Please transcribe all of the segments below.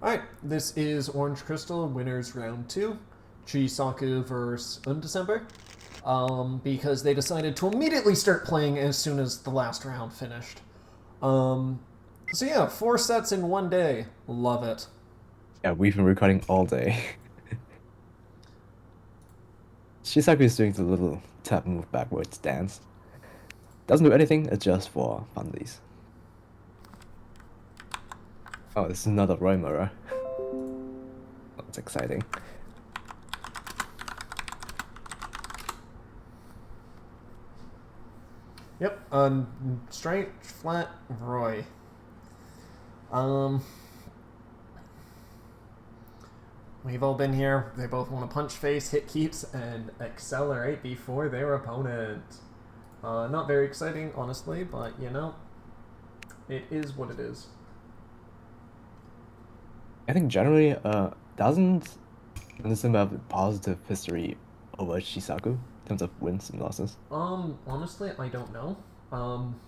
Alright, this is Orange Crystal, winners round 2. Chisaku versus Undecember. Because they decided to immediately start playing as soon as the last round finished. So yeah, 4 sets in one day. Love it. Yeah, we've been recording all day. Chisaku is doing the little tap move backwards dance. Doesn't do anything, it's just for funsies. Oh, this is another Roy mirror. That's exciting. Yep, straight, flat, Roy. Um, we've all been here. They both want to punch face, hit keeps, and accelerate before their opponent. Not very exciting, honestly, but you know, it is what it is. I think generally, doesn't Undecember have a positive history over Chisaku in terms of wins and losses? Honestly, I don't know. Um,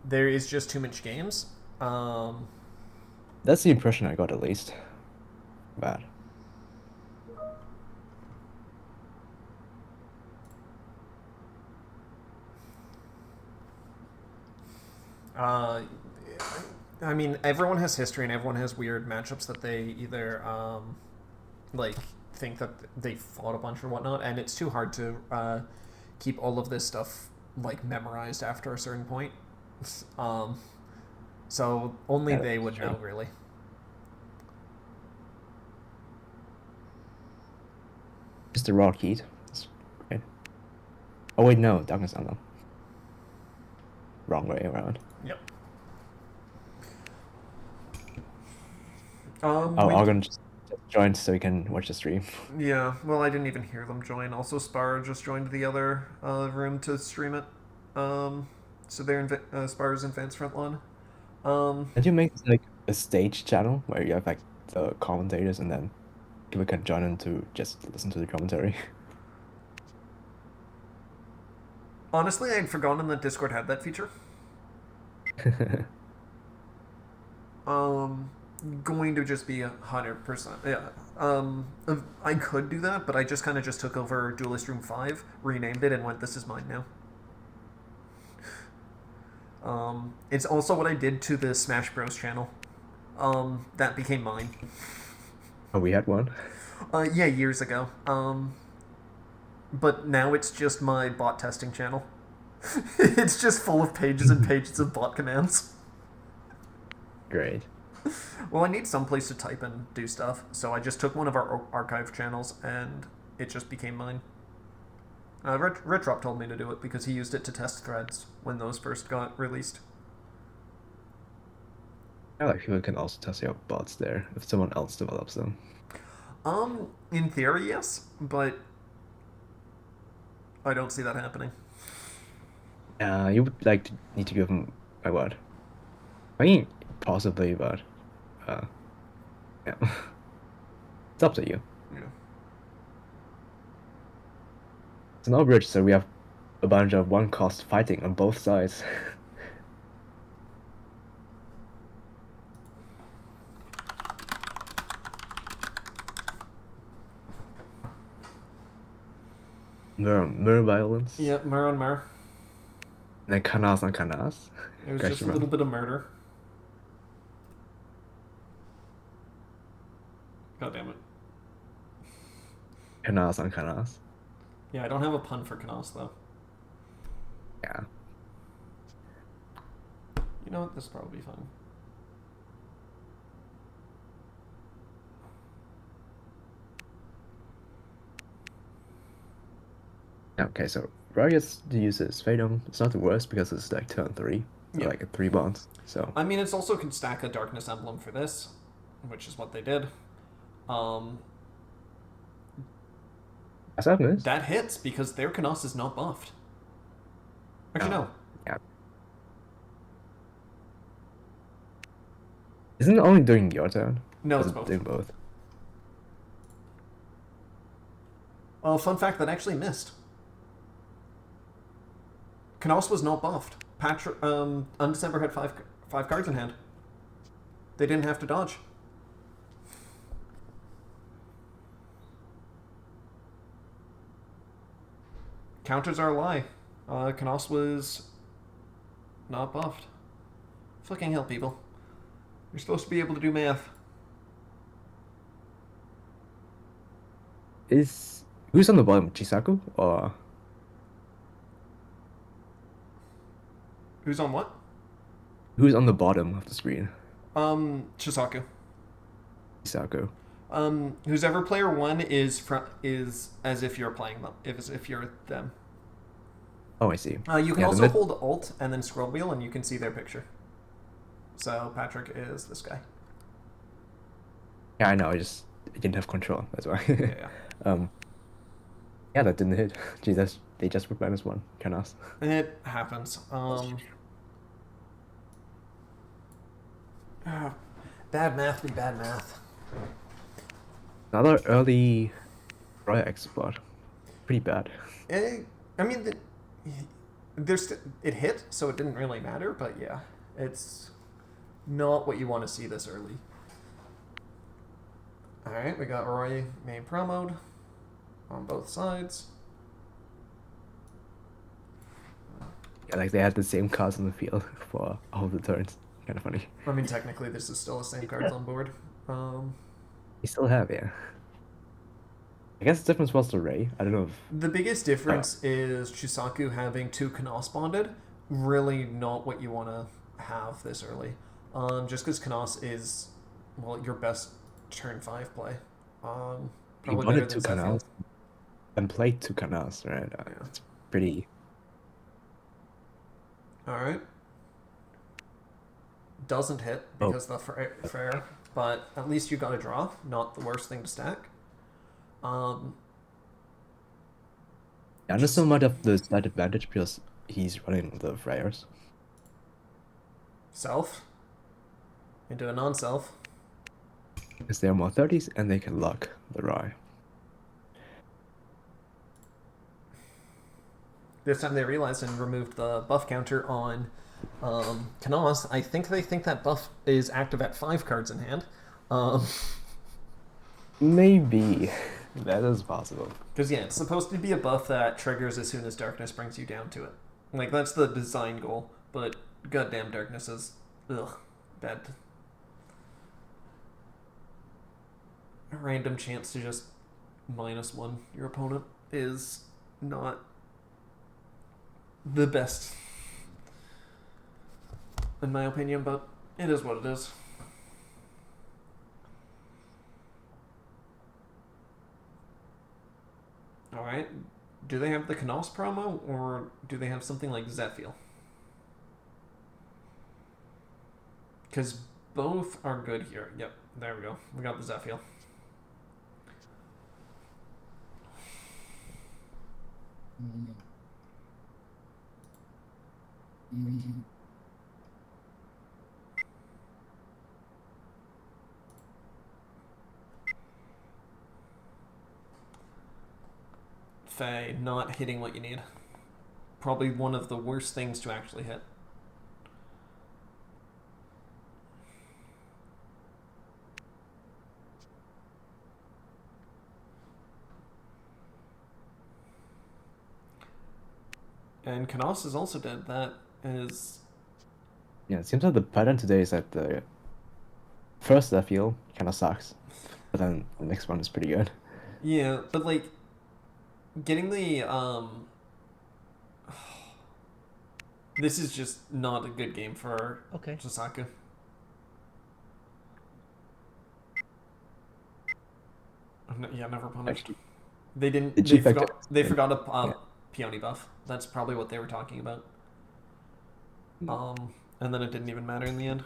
there is just too much games. Um, That's the impression I got at least. Bad. uh, I mean, everyone has history and everyone has weird matchups that they either like think that they fought a bunch or whatnot, and it's too hard to keep all of this stuff like memorized after a certain point. Um, so only Yeah, they that's would know, true. really. Just the raw heat. That's great. Oh wait, no, Darkness Unknown. Wrong way around. Yep. Oh, We Argon just joined so we can watch the stream. Yeah, well, I didn't even hear them join. Also, Spar just joined the other room to stream it. Um, so they're in Spar's in Vance Frontlawn. Um, Did you make like a stage channel where you have like the commentators and then people can join in to just listen to the commentary? Honestly, I'd forgotten that Discord had that feature. Um, Going to just be 100%. Yeah. I could do that, but I just kind of just took over Duelist Room 5, renamed it, and went, this is mine now. It's also what I did to the Smash Bros. Channel. That became mine. Oh, we had one. Yeah, years ago. But now it's just my bot testing channel. It's just full of pages and pages of bot commands. Great. Well, I need some place to type and do stuff, so I just took one of our archive channels and it just became mine. Retrop told me to do it because he used it to test threads when those first got released. I like people can also test out bots there if someone else develops them. In theory, yes, but I don't see that happening. You would like to need to give them my word. I mean, possibly, but uh, yeah, it's up to you. Yeah. It's an bridge, so we have a bunch of one cost fighting on both sides. Mirror violence, Yep, Mur on Mur. and then canas on canas. It was just a Question little mark. bit of murder. God damn it. Canas on canas. Yeah, I don't have a pun for Canos, though. Yeah. You know what? This will probably be fun. Okay, so Riot's to use this Fatum. It's not the worst because it's like turn 3. So Yeah. like a 3 bonds. So I mean, it's also can stack a Darkness Emblem for this, which is what they did. Um, that's that miss. that hits because their Canos is not buffed. Actually, Oh, no. yeah. Isn't it only doing your turn? No, Or is it's it both. doing both? Fun fact that actually missed. Canos was not buffed. Undecember had five cards in hand. They didn't have to dodge. Counters are a lie. Canos was not buffed. Fucking hell, people. You're supposed to be able to do math. Is who's on the bottom? Chisaku or Who's on what? who's on the bottom of the screen? Chisaku. Chisaku. Who's ever player one is as if you're playing them, as if you're them. Oh, I see. You can Yeah, the also mid. hold Alt and then scroll wheel, and you can see their picture. So Patrick is this guy. Yeah, I know. I didn't have control. That's why. Yeah, yeah. um. Yeah, that didn't hit. Jesus, they just put -1. Canas. It happens. Bad math be bad math. Another early Royal export. Pretty bad. I mean, it hit, so it didn't really matter. But yeah, it's not what you want to see this early. All right, we got Roy main pro mode on both sides. Yeah, like they had the same cards on the field for all the turns. Kind of funny. I mean, technically, this is still the same cards on board. You still have, yeah. I guess the difference was the Ray. I don't know if The biggest difference is Chisaku having 2 Canos bonded. Really not what you want to have this early. Just because Canos is, well, your best turn 5 play. you Probably better wanted than two Zephyr. canals and played 2 canals, right? Yeah. It's pretty. Alright. Doesn't hit because the Frere, but at least you got a draw. Not the worst thing to stack. Yeah, just so much of the slight advantage because he's running the Freyers. Self into a non-self. Because they're more 30s and they can lock the Rye. This time they realized and removed the buff counter on Canos. I think they think that buff is active at 5 cards in hand. Maybe. That is possible. Because, yeah, it's supposed to be a buff that triggers as soon as darkness brings you down to it. Like, that's the design goal, but goddamn darkness is, bad. A random chance to just -1 your opponent is not the best, in my opinion, but it is what it is. Alright. Do they have the Canos promo, or do they have something like Zephyr? Because both are good here. Yep, there we go. We got the Zephyr. Faye not hitting what you need. Probably one of the worst things to actually hit. And Canos is also dead. That is... Yeah, it seems like the pattern today is that the first Zephyr kind of sucks, but then the next one is pretty good. Yeah, but like... Getting the, This is just not a good game for Chisaku. Yeah, never punished. Actually, They didn't. the They G forgot. factor. They forgot a Yeah. peony buff. That's probably what they were talking about. And then it didn't even matter in the end.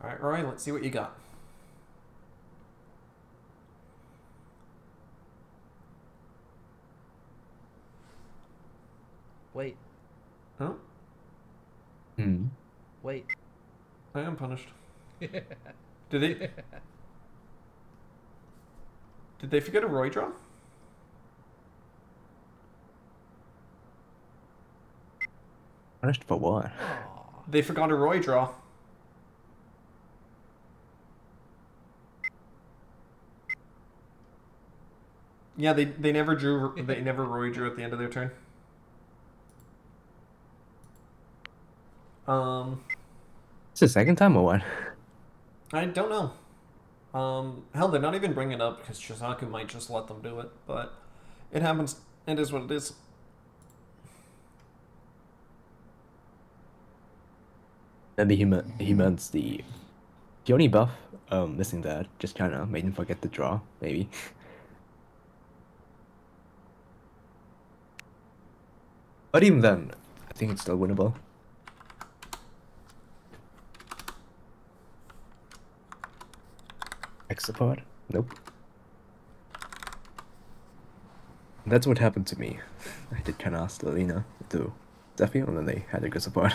All right, Roy. Let's see what you got. Wait. Huh? Hmm. Wait. I am punished. Did they? Did they forget a Roy draw? Punished for what? Aw. They forgot a Roy draw. Yeah, they never drew. They never Roy drew at the end of their turn. Um, It's the second time or what? I don't know. Hell, they're not even bringing it up because Chisaku might just let them do it, but it happens. It is what it is. Maybe he meant the only buff missing that just kind of made him forget the draw, maybe. But even then, I think it's still winnable. X support? Nope. That's what happened to me. I did kind of ask Lelina to Zephyr, and then they had a good support.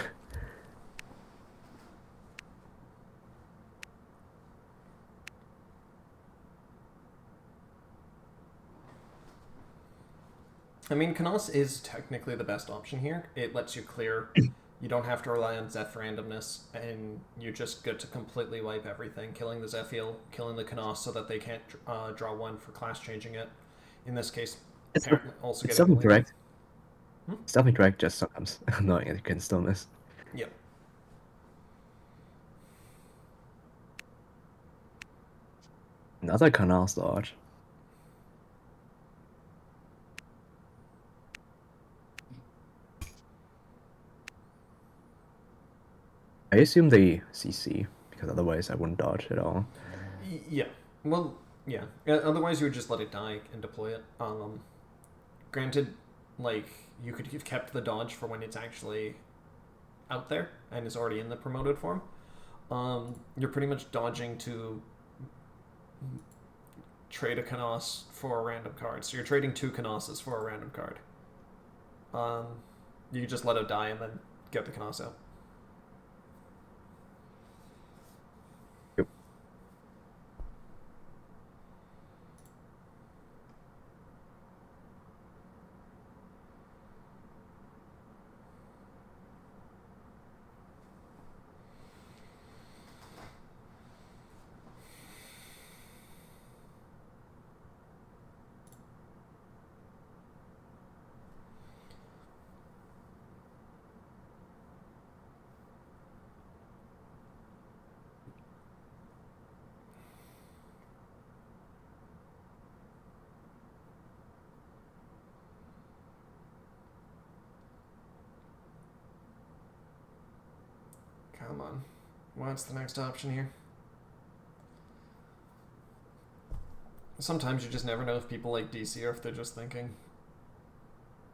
I mean, Canos is technically the best option here. It lets you clear. You don't have to rely on Zeph randomness, and you just get to completely wipe everything, killing the Zephyr, killing the Canos so that they can't draw one for class changing it. In this case, It's apparently also it's getting the definitely link. correct. It's definitely correct, just sometimes annoying it can still miss. Yep. Another canal dodge. I assume they CC, because otherwise I wouldn't dodge at all. Yeah. Well, yeah. Otherwise, you would just let it die and deploy it. Granted, like you could have kept the dodge for when it's actually out there and is already in the promoted form. You're pretty much dodging to trade a Canos for a random card. So you're trading two Canoses for a random card. Um, you just let it die and then get the Canos out. Yep. Come on. What's the next option here? Sometimes you just never know if people like DC or if they're just thinking.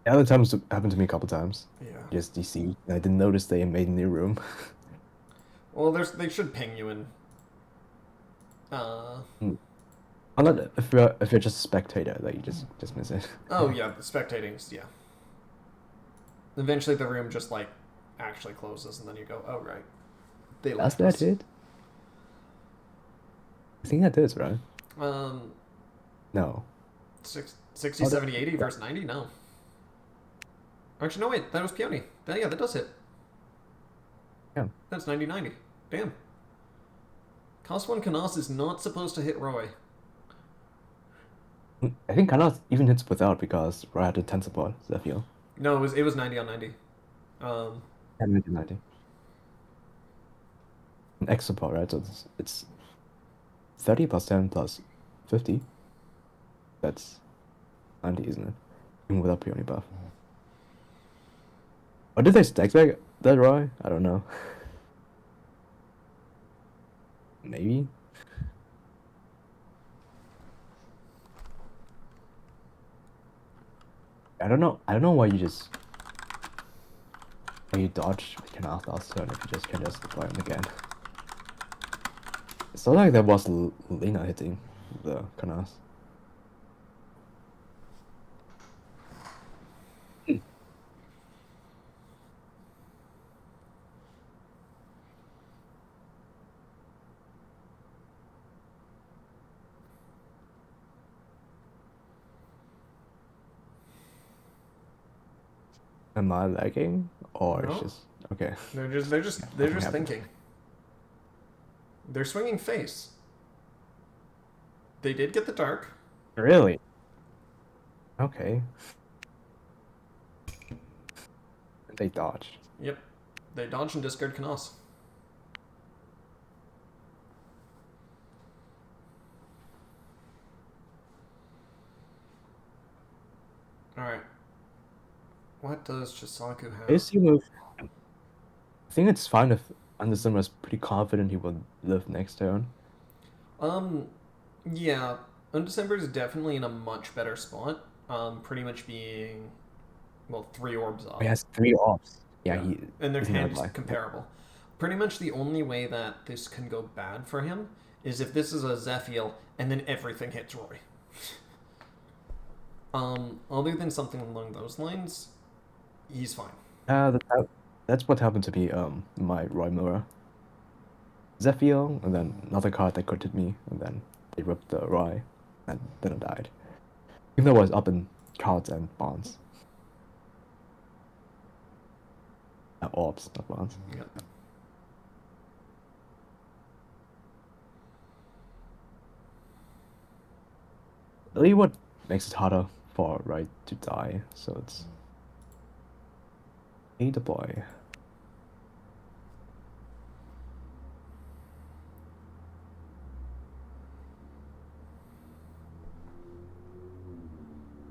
The other times happened to me a couple times. Yeah. Just DC. And I didn't notice they made a new room. Well, they should ping you in. Unless if you're just a spectator, that you just miss it. Oh yeah, the spectating's yeah. Eventually, the room just like actually closes, and then you go, "Oh right, they Does left that us." hit? I think that is, right? Um, No. 60, 70, 80 versus 90? No. Actually, no, wait. That was Peony. Yeah, that does hit. Yeah. That's 90, 90. Damn. Cost 1 Canos is not supposed to hit Roy. I think Kanas even hits without because Roy had a 10 support, so I feel. No, it was 90 on 90. 90. An X support, right? So it's 30 plus 10 plus 50. That's 90, isn't it? Even without Peony buff. Or did they stack that Roy? I don't know. Maybe? I don't know. I don't know why you dodge Canas last turn if you just can just deploy him again. It's not like there was Lena hitting the Canas. am I lagging or it's No, just okay? they're Nothing just happened. thinking. They're swinging face. They did get the dark. Really? Okay. They dodged. Yep. They dodge and discard Canos. Alright. What does Chisaku have? Is he move? I think it's fine if Undecember is pretty confident he will live next turn. Um, yeah. Undecember is definitely in a much better spot. Pretty much being, well, 3 orbs He up. has 3 ops. Yeah, Yeah. he And their is not hand is like comparable. Pretty much the only way that this can go bad for him is if this is a Zephiel and then everything hits Roy. Other than something along those lines, he's fine. that's what happened to me. My Roy Miller, Zephiel, and then another card that could hit me, and then they ripped the Roy, and then I died. Even though I was up in cards and bonds. Orbs, not bonds. Yep. Really, what makes it harder for Roy to die? So it's a deploy.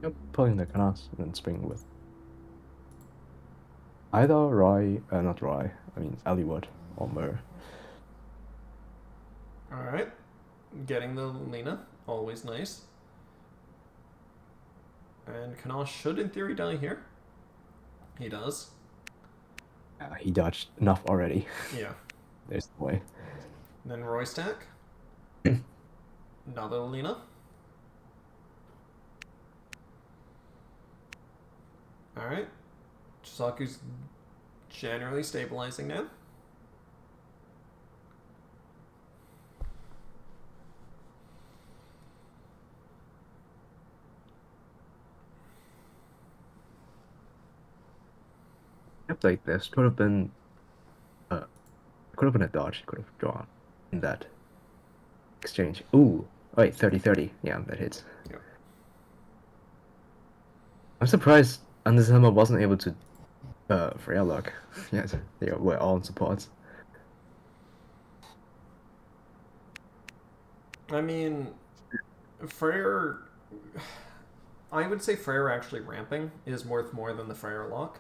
Yep, pulling the Canas and then spring with either Roy, not Roy, I mean Eliwood or Mur. Alright. Getting the Lena. Always nice. And Kanash should, in theory, die here. He does. He dodged enough already. Yeah. There's no way. And then Roy stack. Another Lena. Alright. Chisaku's generally stabilizing now. Yep, like this uh, could have been a dodge. Could have drawn in that exchange. Ooh, wait, 30-30. Yeah, that hits. Yep. I'm surprised Undecember wasn't able to Freya lock. Yes, they were all in supports. I mean, Freyr. I would say Freyr actually ramping is worth more than the Freyr lock.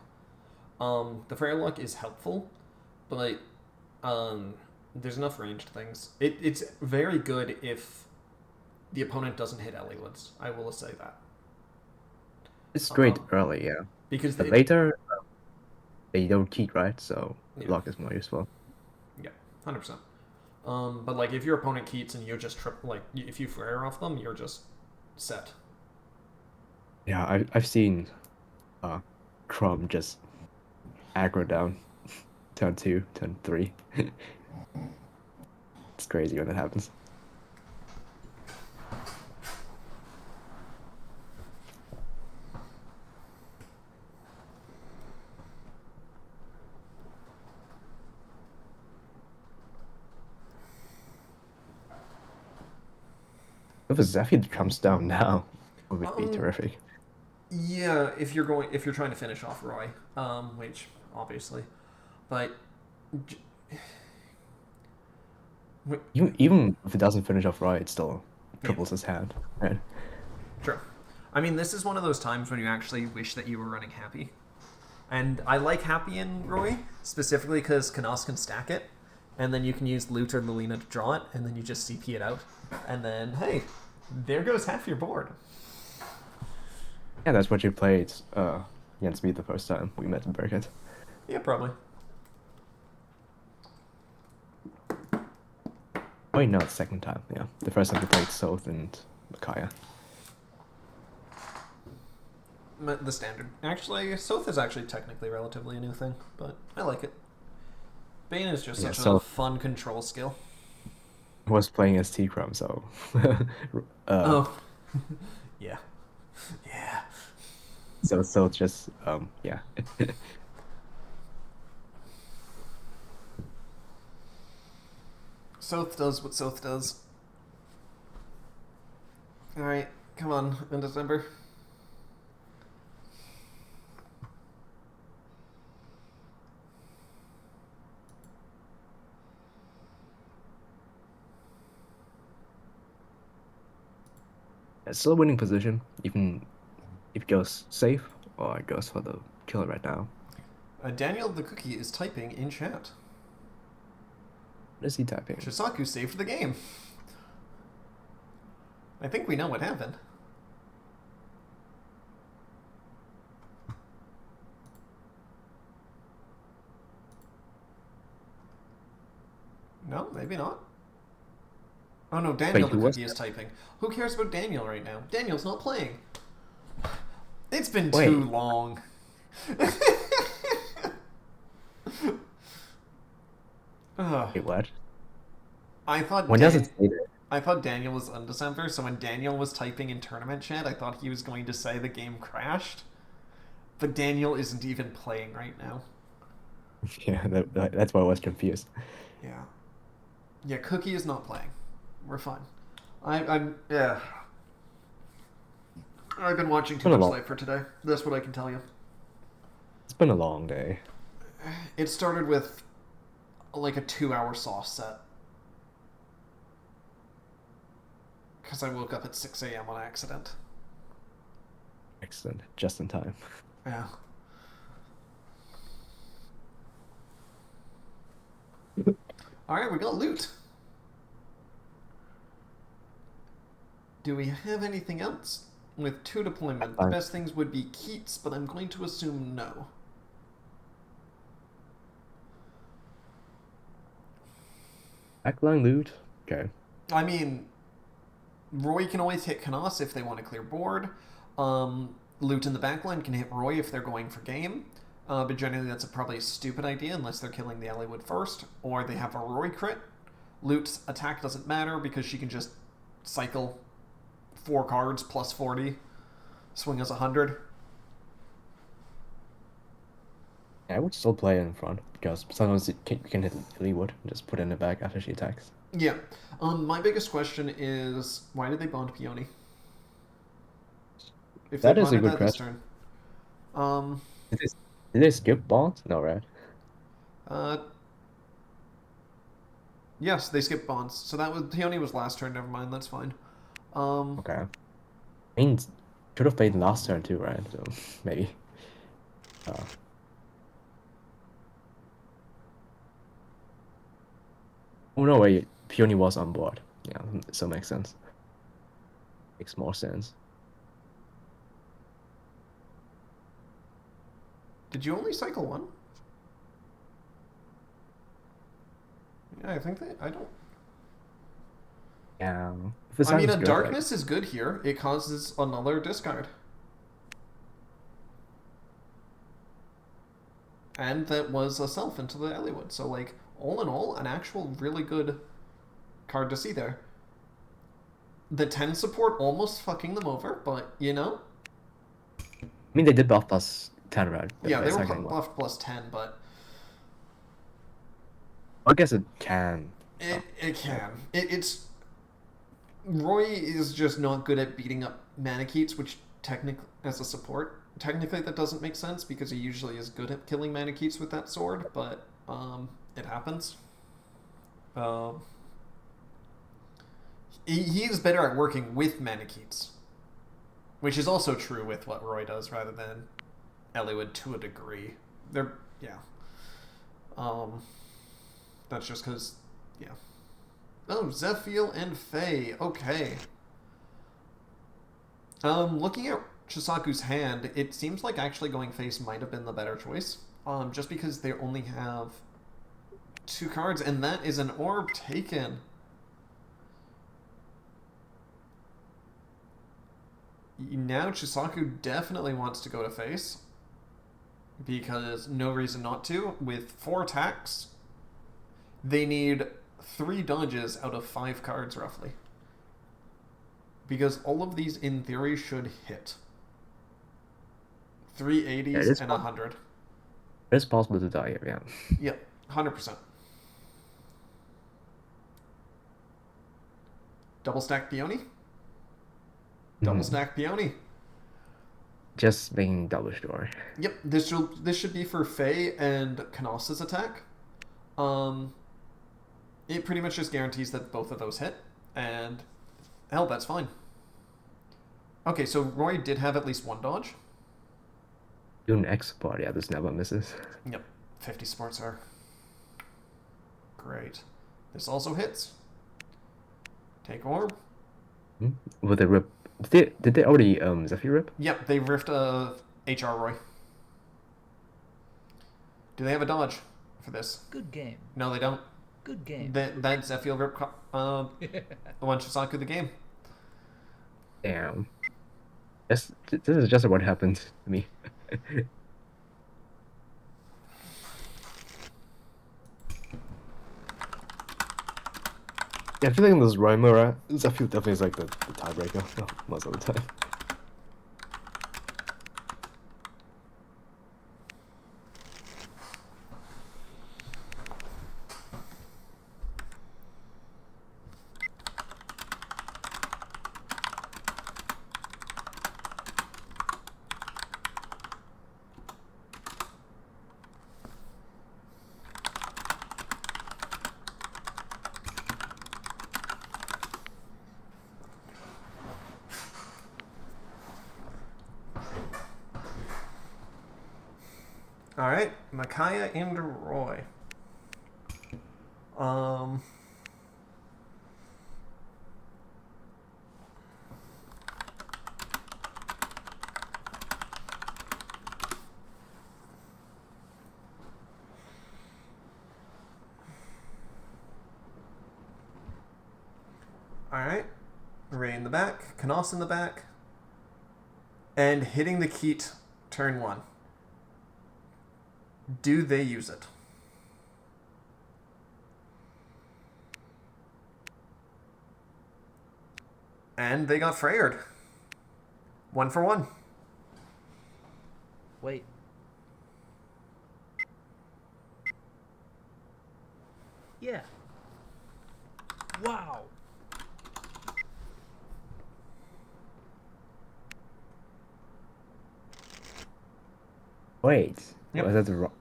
The Freyr lock is helpful, but there's enough ranged things. It's very good if the opponent doesn't hit Ellywoods. I will say that. It's great Um, early, yeah, because but later they don't cheat, right? So yeah, lock is more useful. yeah, 100%. But like if your opponent keats and you just if you Freyr off them, you're just set. Yeah, I've seen Crum just aggro down turn 2, turn 3. It's crazy when it happens. If a Zephyr comes down now, it would be Um, terrific. yeah, if you're trying to finish off Roy, which obviously, but Even if it doesn't finish off right, it still yeah, triples his hand, right? true. I mean, this is one of those times when you actually wish that you were running Happy. And I like Happy in Roy, specifically because Canos can stack it, and then you can use Loot or Lilina to draw it, and then you just CP it out. And then, hey, there goes half your board. Yeah, that's what you played against me the first time we met in Burkett. Yeah, probably. Oh, wait, no, it's second time, yeah. The first time we played Soth and Micaiah. The standard. Actually, Soth is actually technically relatively a new thing, but I like it. Bane is just Yeah, such a so fun control skill. I was playing as T-Crum, so... Oh. Yeah. Yeah. So it's just yeah. Soth does what Soth does. Alright, come on, Undecember. It's still a winning position, even if it goes safe or it goes for the killer right now. Daniel the Cookie is typing in chat. What is he typing? Chisaku saved the game. I think we know what happened. No, maybe not. Oh no, Daniel Wait, the who was Cookie is typing. Who cares about Daniel right now? Daniel's not playing. It's been Wait. too long. Ugh. Wait, what? I thought When does it say that? I thought Daniel was Undecember, so when Daniel was typing in tournament chat, I thought he was going to say the game crashed. But Daniel isn't even playing right now. Yeah, that's why I was confused. Yeah. Yeah, Cookie is not playing. We're fine. I'm yeah. I've been watching too much Life for today. That's what I can tell you. It's been a long day. It started with like a 2-hour sauce set. Because I woke up at 6 a.m. on accident. Excellent, just in time. Yeah. Alright, we got loot. Do we have anything else? With 2 deployment, the best things would be Keats, but I'm going to assume no. Backline loot? Okay. I mean, Roy can always hit Canas if they want to clear board. Loot in the backline can hit Roy if they're going for game. But generally that's probably a stupid idea unless they're killing the Elliewood first, or they have a Roy crit. Loot's attack doesn't matter because she can just cycle 4 cards plus 40, swing as 100. Yeah, I would still play in front because sometimes you can hit Elliewood and just put it in the back after she attacks. Yeah. My biggest question is why did they bond Peony? If That they is a bonded good that this question. turn. Did they skip bonds? No, right? Yes, they skipped bonds. So that was Peony was last turn. Never mind. That's fine. Okay. I mean, should have played last turn too, right? So maybe. Oh no, wait. Peony was on board. Yeah, so makes sense. Makes more sense. Did you only cycle 1? Yeah, I think I don't. Yeah. I mean, a darkness is good here. It causes another discard. And that was a self into the Elliewood. So, like, all in all, an actual really good card to see there. The 10 support almost fucking them over, but, you know. I mean, they did buff plus 10, right? Yeah, they were buffed plus 10, but... I guess it can. It can. It's... Roy is just not good at beating up Manikeets, which technically, as a support, technically that doesn't make sense because he usually is good at killing Manikeets with that sword, but it happens. He is better at working with Manikeets, which is also true with what Roy does rather than Elliewood to a degree. They're, yeah. That's just because, yeah. Oh, Zephiel and Faye. Okay. Looking at Chisaku's hand, it seems like actually going face might have been the better choice. Just because they only have 2 cards, and that is an orb taken. Now Chisaku definitely wants to go to face. Because no reason not to. With 4 attacks, they need 3 dodges out of 5 cards, roughly. Because all of these, in theory, should hit. Yeah, 380s and 100. it's possible to die here. Yeah. Yep, 100%. Double stack peony. Double Mhm. stack peony. Just being double sure. Yep, this should be for Faye and Canos's attack. Um, it pretty much just guarantees that both of those hit, and hell, that's fine. Okay, so Roy did have at least one dodge. Doing X part, yeah, this never misses. Yep, 50 sports are great. This also hits. Take orb. Hmm? With a rip. Did they already Zephyr rip? Yep, they riffed HR Roy. Do they have a dodge for this? Good game. No, they don't. Good game. That Zephyr rip won Chisaku the game. Damn. This is just what happened to me. Yeah, I feel like in this Rymura, Zephyr definitely is like the tiebreaker most of the time. All right, Micaiah and Roy. Um. All right, Ray in the back, Canos in the back, and hitting the Keat turn 1. Do they use it? And they got Freyared. 1 for 1. Wait. Yeah. Wow. Wait, Yep. was that the wrong?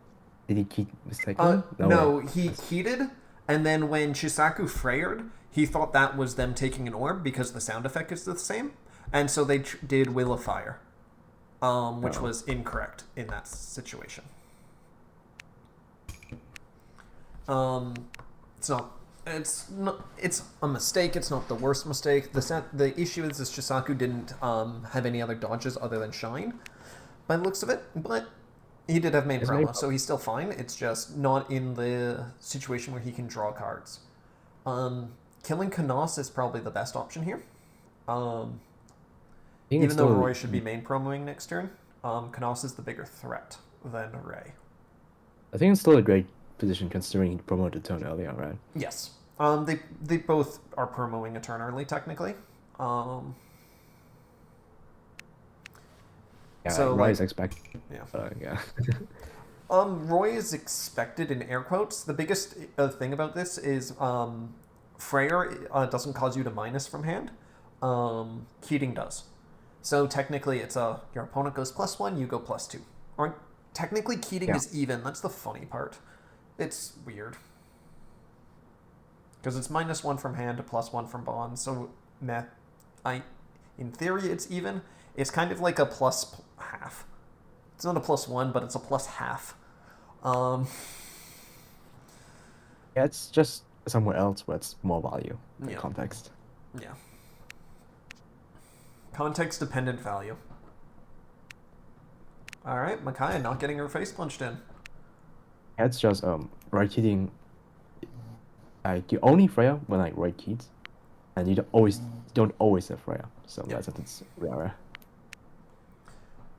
Did he keep mistakenly? No, he Keated, and then when Chisaku Freyared, he thought that was them taking an orb because the sound effect is the same, and so they did Will of Fire, which was incorrect in that situation. It's not. It's a mistake. It's not the worst mistake. The issue is Chisaku didn't have any other dodges other than Shine, by the looks of it, but he did have main promo, so he's still fine. It's just not in the situation where he can draw cards. Killing Canos is probably the best option here. Even though Roy should be main promoing next turn, Canos is the bigger threat than Ray. I think it's still a great position considering he promoted turn earlier, right? Yes. They both are promoing a turn early, technically. Yeah, so Roy is expected. Yeah. Yeah. Roy is expected in air quotes. The biggest thing about this is Freyr doesn't cause you to minus from hand. Keating does. So technically, it's your opponent goes +1, you go +2. Or technically, Keating is even. That's the funny part. It's weird because it's -1 from hand to +1 from bond. So, in theory, it's even. It's kind of like a plus half. It's not a +1, but it's a plus half. Yeah, it's just somewhere else where it's more value in context. Yeah. Context-dependent value. All right, Micaiah not getting her face punched in. Yeah, it's just right hitting. You only Freya when I right hits, and you don't always have Freya. So it's rare.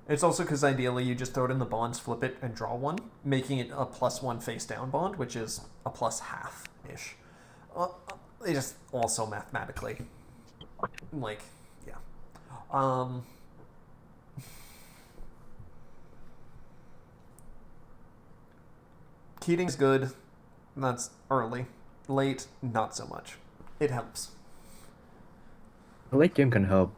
It's also because ideally you just throw it in the bonds, flip it, and draw one, making it a +1 face down bond, which is a +half ish. They just also mathematically, Keating's good. That's early. Late, not so much. It helps. The late game can help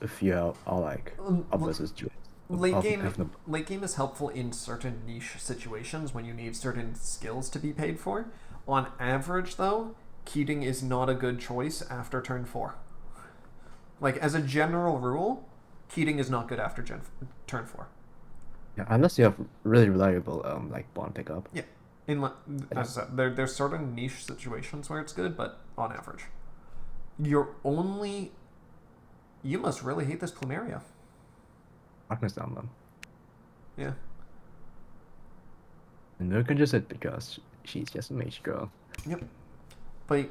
if you are like up L- versus duels. Late game, Having late game is helpful in certain niche situations when you need certain skills to be paid for. On average, though, Keating is not a good choice after turn 4. Like, as a general rule, Keating is not good after turn 4. yeah, unless you have really reliable like bond pickup. Yeah. As I said, there's certain niche situations where it's good, but on average. You must really hate this Plumeria. Darkness Emblem. Yeah. And you can just it because she's just a mage girl. Yep. But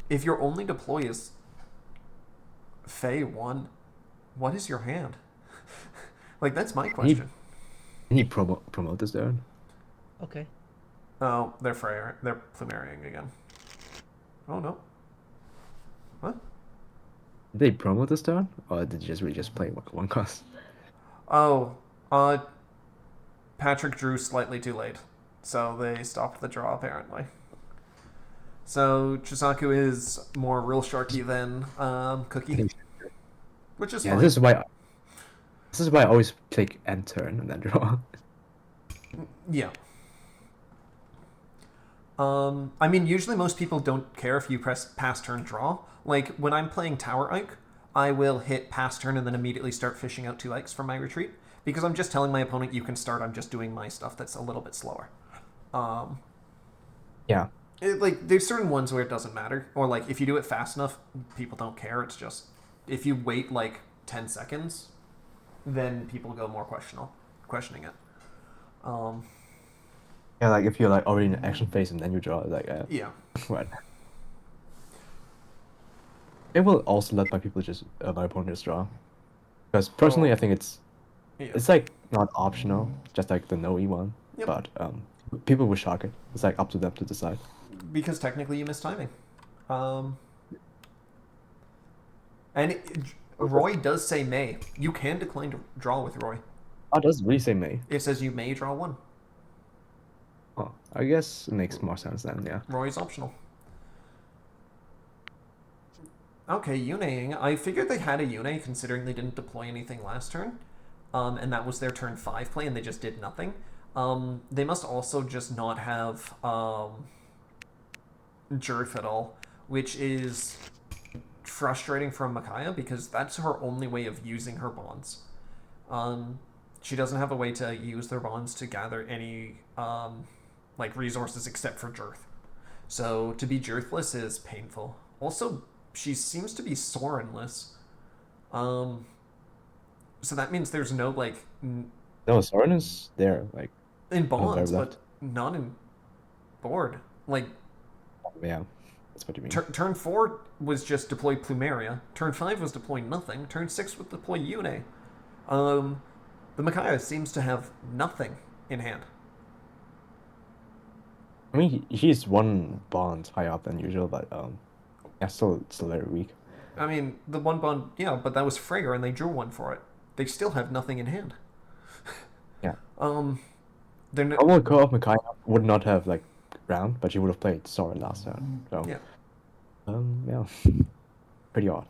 if your only deploy is Fae 1, what is your hand? Like, that's my question. Can you promote this zone? Okay. Oh, they're Plumeriaing again. Oh, no. What? Did they promote this turn, or did you just really just play one cost? Oh, Patrick drew slightly too late, so they stopped the draw, apparently. So Chisaku is more real sharky than Cookie, which is Yeah, fine. this is why I always take end turn and then draw. Yeah. I mean, usually most people don't care if you press pass turn draw. Like, when I'm playing Tower Ike, I will hit pass turn and then immediately start fishing out 2 Ikes from my retreat. Because I'm just telling my opponent, you can start, I'm just doing my stuff that's a little bit slower. Yeah. There's certain ones where it doesn't matter. Or, like, if you do it fast enough, people don't care. It's just, if you wait, 10 seconds, then people go more questioning it. Yeah, like if you're like already in the action phase and then you draw, like Yeah. what? It will also let my people my opponent just draw. Because personally, I think it's like not optional, just like the no-e one. Yep. But people will shock it. It's like up to them to decide. Because technically you missed timing. And Roy does say may. You can decline to draw with Roy. Oh, does it really say May? It says you may draw 1. Oh, I guess it makes more sense then, yeah. Roy's optional. Okay, Yuneing. I figured they had a Yune considering they didn't deploy anything last turn. And that was their turn 5 play and they just did nothing. They must also just not have Jerf at all, which is frustrating for Micaiah because that's her only way of using her bonds. She doesn't have a way to use their bonds to gather any resources except for Jerth. So to be Jerthless is painful. Also, she seems to be Sorenless. So that means there's no No, Soren is there, like in bonds, left. but not in board. Yeah, that's what you mean. Turn 4 was just deploy Plumeria. Turn 5 was deploy nothing. Turn 6 was deploy Yune. The Micaiah seems to have nothing in hand. I mean, he's one bond higher up than usual, but yeah, still very weak. I mean, the one bond, yeah, but that was Freyr, and they drew 1 for it. They still have nothing in hand. Yeah. They're no- Normal co-op Micaiah would not have like round, but she would have played Soren last turn. So yeah. yeah, pretty odd.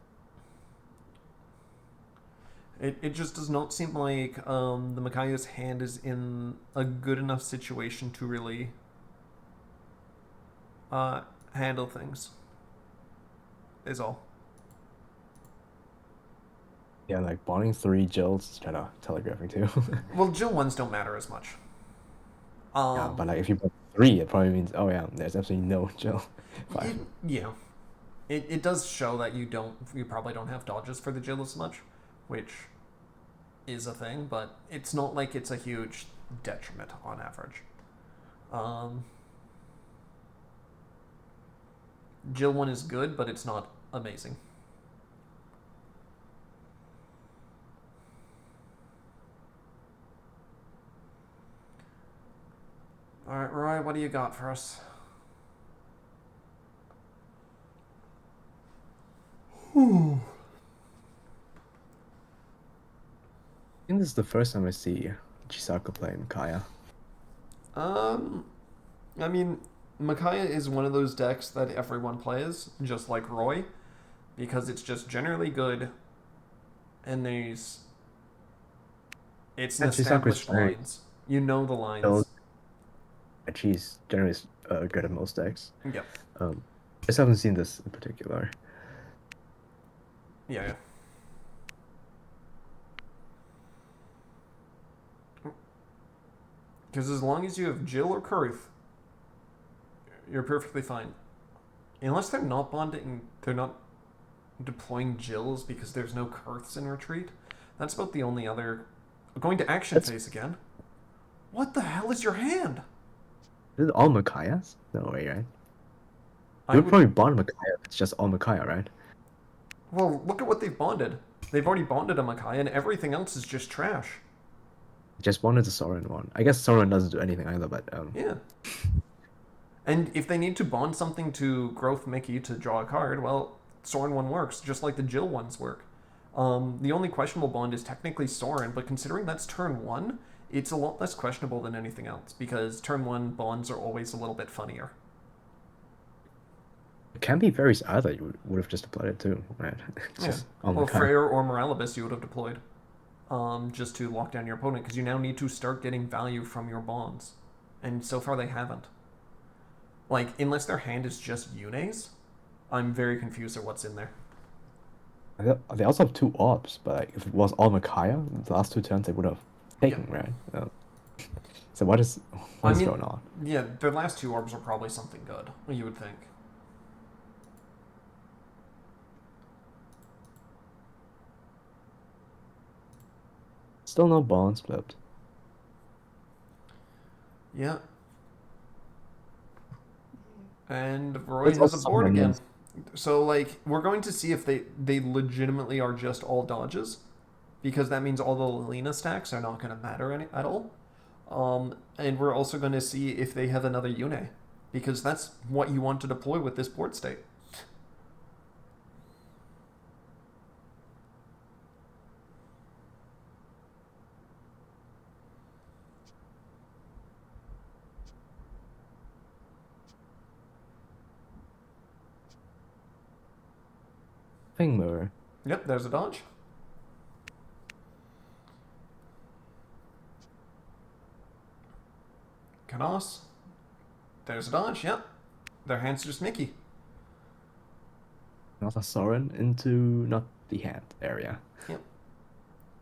It just does not seem like the Micaiah's hand is in a good enough situation to really handle things. Is all. Yeah, like bonding 3 Jills, trying to telegraphing too. Well, Jill ones don't matter as much. Yeah, but like if you put 3, it probably means there's absolutely no Jill. 5. Yeah. It does show that you probably don't have dodges for the Jill as much, which is a thing, but it's not like it's a huge detriment on average. Jill 1 is good, but it's not amazing. Alright, Roy, what do you got for us? I think this is the first time I see Chisaku play Micaiah. Um, I mean, Micaiah is one of those decks that everyone plays, just like Roy, because it's just generally good, and it's an And Chisaku is established very lines. You know the built, lines. and she's generally good at most decks. Yep. Um, I just haven't seen this in particular. Yeah. Because as long as you have Jill or Kurth, you're perfectly fine. Unless they're not bonding, they're not deploying Jills because there's no Kurths in retreat. That's about the only other. Going to action That's phase again. What the hell is your hand? Is it all Micaiahs? No way, right? I You would would. probably bond Micaiah if it's just all Micaiah, right? Well, look at what they've bonded. They've already bonded a Makai, and everything else is just trash. Just wanted the Soren one. I guess Soren doesn't do anything either, but Yeah. And if they need to bond something to Growth Mickey to draw a card, well, Soren one works, just like the Jill ones work. The only questionable bond is technically Soren, but considering that's turn one, it's a lot less questionable than anything else, because turn one bonds are always a little bit funnier. it can be Fairies either. You would have just applied it too, right? It's Yeah. just all Well, Micaiah. Freyr or Moralibus you would have deployed, just to lock down your opponent, because you now need to start getting value from your bonds. And so far they haven't. Like, unless their hand is just Yunes, I'm very confused at what's in there. They also have two orbs, but like, if it was all Micaiah, the last two turns they would have taken, right? So what is I mean, going on? Yeah, their last two orbs are probably something good, you would think. Still no bonds flipped. Yeah. And Roy Let's has a also board summon again. minions. So, like, we're going to see if they legitimately are just all dodges, because that means all the Lilina stacks are not going to matter at all. And we're also going to see if they have another Yune, because that's what you want to deploy with this board state. Thing mirror. Yep, there's a dodge. Canos. There's a dodge, yep. Their hand's just Mickey. Not a Soren into not the hand area. Yep.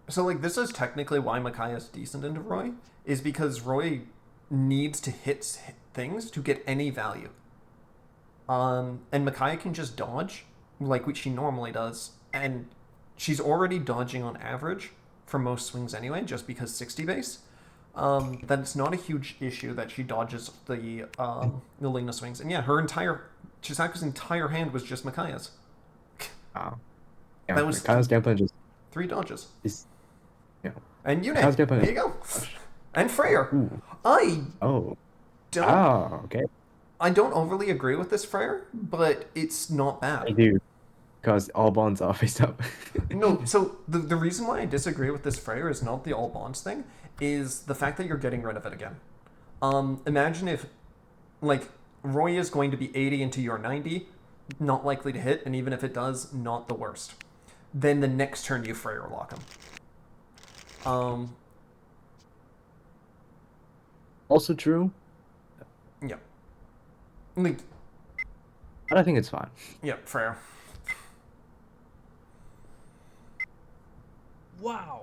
So, like, this is technically why Micaiah's decent into Roy, is because Roy needs to hit things to get any value. And Micaiah can just dodge, like what she normally does, and she's already dodging on average for most swings anyway, just because 60 base. That it's not a huge issue that she dodges the Lina swings. And yeah, Chisaku's entire hand was just Micaiah's. Wow. Yeah, That was Micaiah's game plan just 3 dodges. is, you know, And Yune, Micaiah's game plan there you go. And Freyr. Ooh. I Oh. don't Ah, okay. I don't overly agree with this Freyr, but it's not I bad. do. Because all bonds are faced up. No, so the reason why I disagree with this Freyr is not the all bonds thing, is the fact that you're getting rid of it again. Imagine if, like, Roy is going to be 80 into your 90, not likely to hit, and even if it does, not the worst. Then the next turn you Freyr lock him. Also true, Yeah. Like, but I think it's fine. yeah, Freyr. Wow.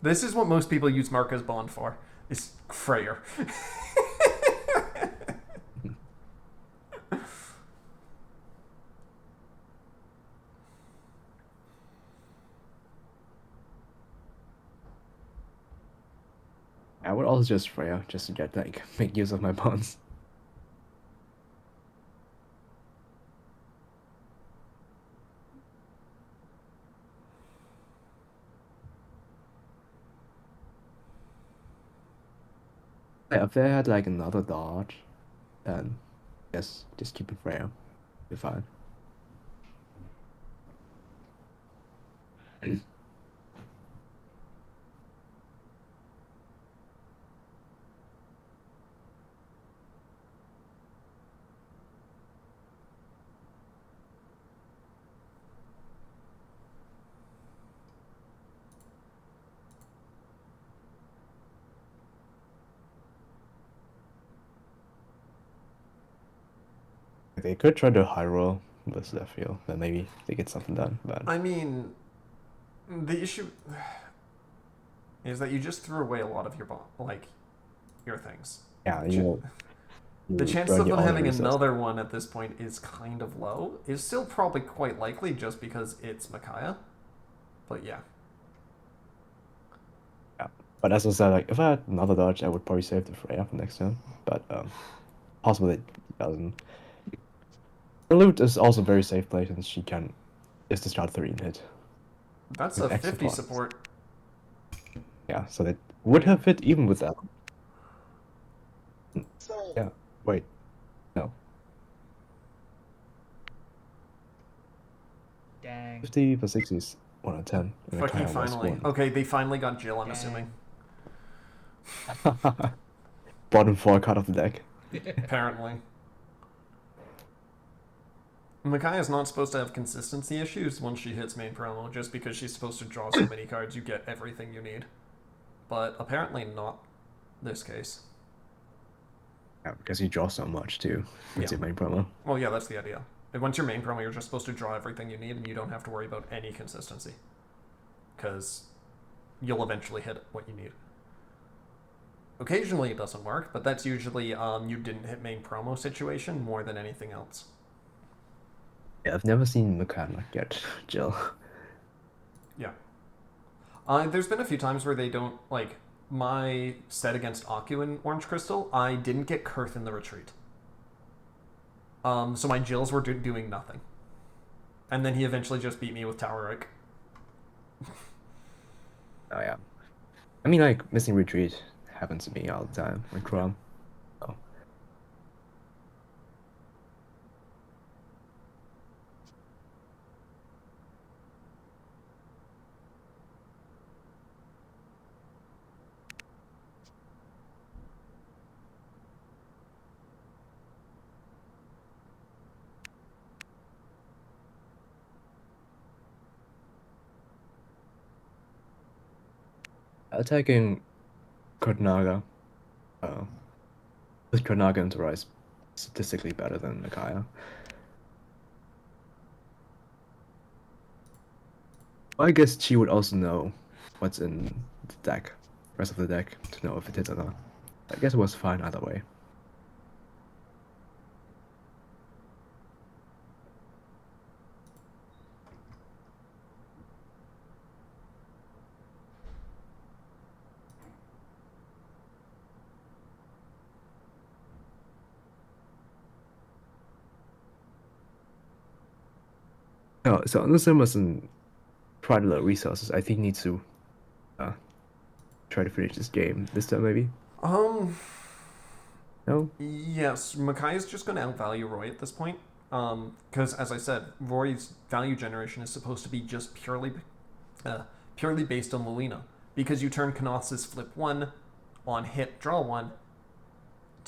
This is what most people use Mark as Bond for, is Freyr. I would also just Freya just to get like make use of my bonds. If they had like another dodge, then yes, just keep it Freya. Be fine. They could try to high roll with Zephyr, then maybe they get something done. But I mean, the issue is that you just threw away a lot of your your things. yeah, The you chances burn of your them own having resources. another one at this point is kind of low. Is still probably quite likely just because it's Micaiah. But yeah. Yeah. But as I said, like if I had another dodge, I would probably save the Freya for next turn. But possible it doesn't. The loot is also very safe place, and she can just discard 3 and hit. That's With a extra 50 points. support. Yeah, so that would have hit even with that. Yeah. Wait. No. Dang. 50 for 60 is 1 out of 10. And Fucking Micaiah was finally. 1. Okay, they finally got Jill, I'm Dang. assuming. Bottom 4 card of the deck. Apparently. Micaiah's not supposed to have consistency issues once she hits main promo, just because she's supposed to draw so many cards you get everything you need. But apparently not this case. Yeah, because you draw so much too. It's Yeah. your main promo. Well, yeah, that's the idea. Once you're main promo, you're just supposed to draw everything you need, and you don't have to worry about any consistency. Because you'll eventually hit what you need. Occasionally it doesn't work, but that's usually you didn't hit main promo situation more than anything else. Yeah, I've never seen Micaiah not get Jill. Yeah. There's been a few times where they don't, like, my set against Aku in Orange Crystal, I didn't get Kurth in the retreat. So my Jills were doing nothing. And then he eventually just beat me with Tower Rake. Oh yeah. I mean, like, missing retreat happens to me all the time with Chrome. Oh. Attacking Kurtnaga. With Kurtnaga into Rise statistically better than Micaiah. I guess she would also know what's in the deck, rest of the deck, to know if it hits or not. I guess it was fine either way. No, so Undecember doesn't try to load resources. I think needs to try to finish this game this time maybe. No? Yes, Micaiah's just going to outvalue Roy at this point. Because, as I said, Roy's value generation is supposed to be just purely based on Lilina. Because you turn Kanoth's flip 1 on hit, draw 1,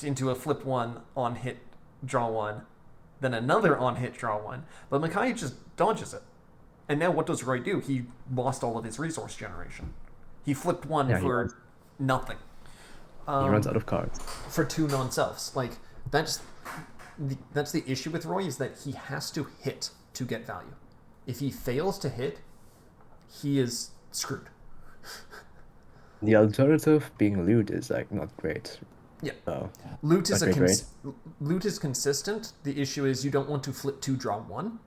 into a flip 1 on hit, draw 1, then another on hit, draw 1. But Micaiah just dodges it. And now what does Roy do? He lost all of his resource generation. He flipped 1 for nothing. He runs out of cards. For 2 non-selves. Like, that's the issue with Roy, is that he has to hit to get value. If he fails to hit, he is screwed. The alternative being loot is like not great. Yeah. So Loot is not loot is consistent. The issue is you don't want to flip 2, draw 1,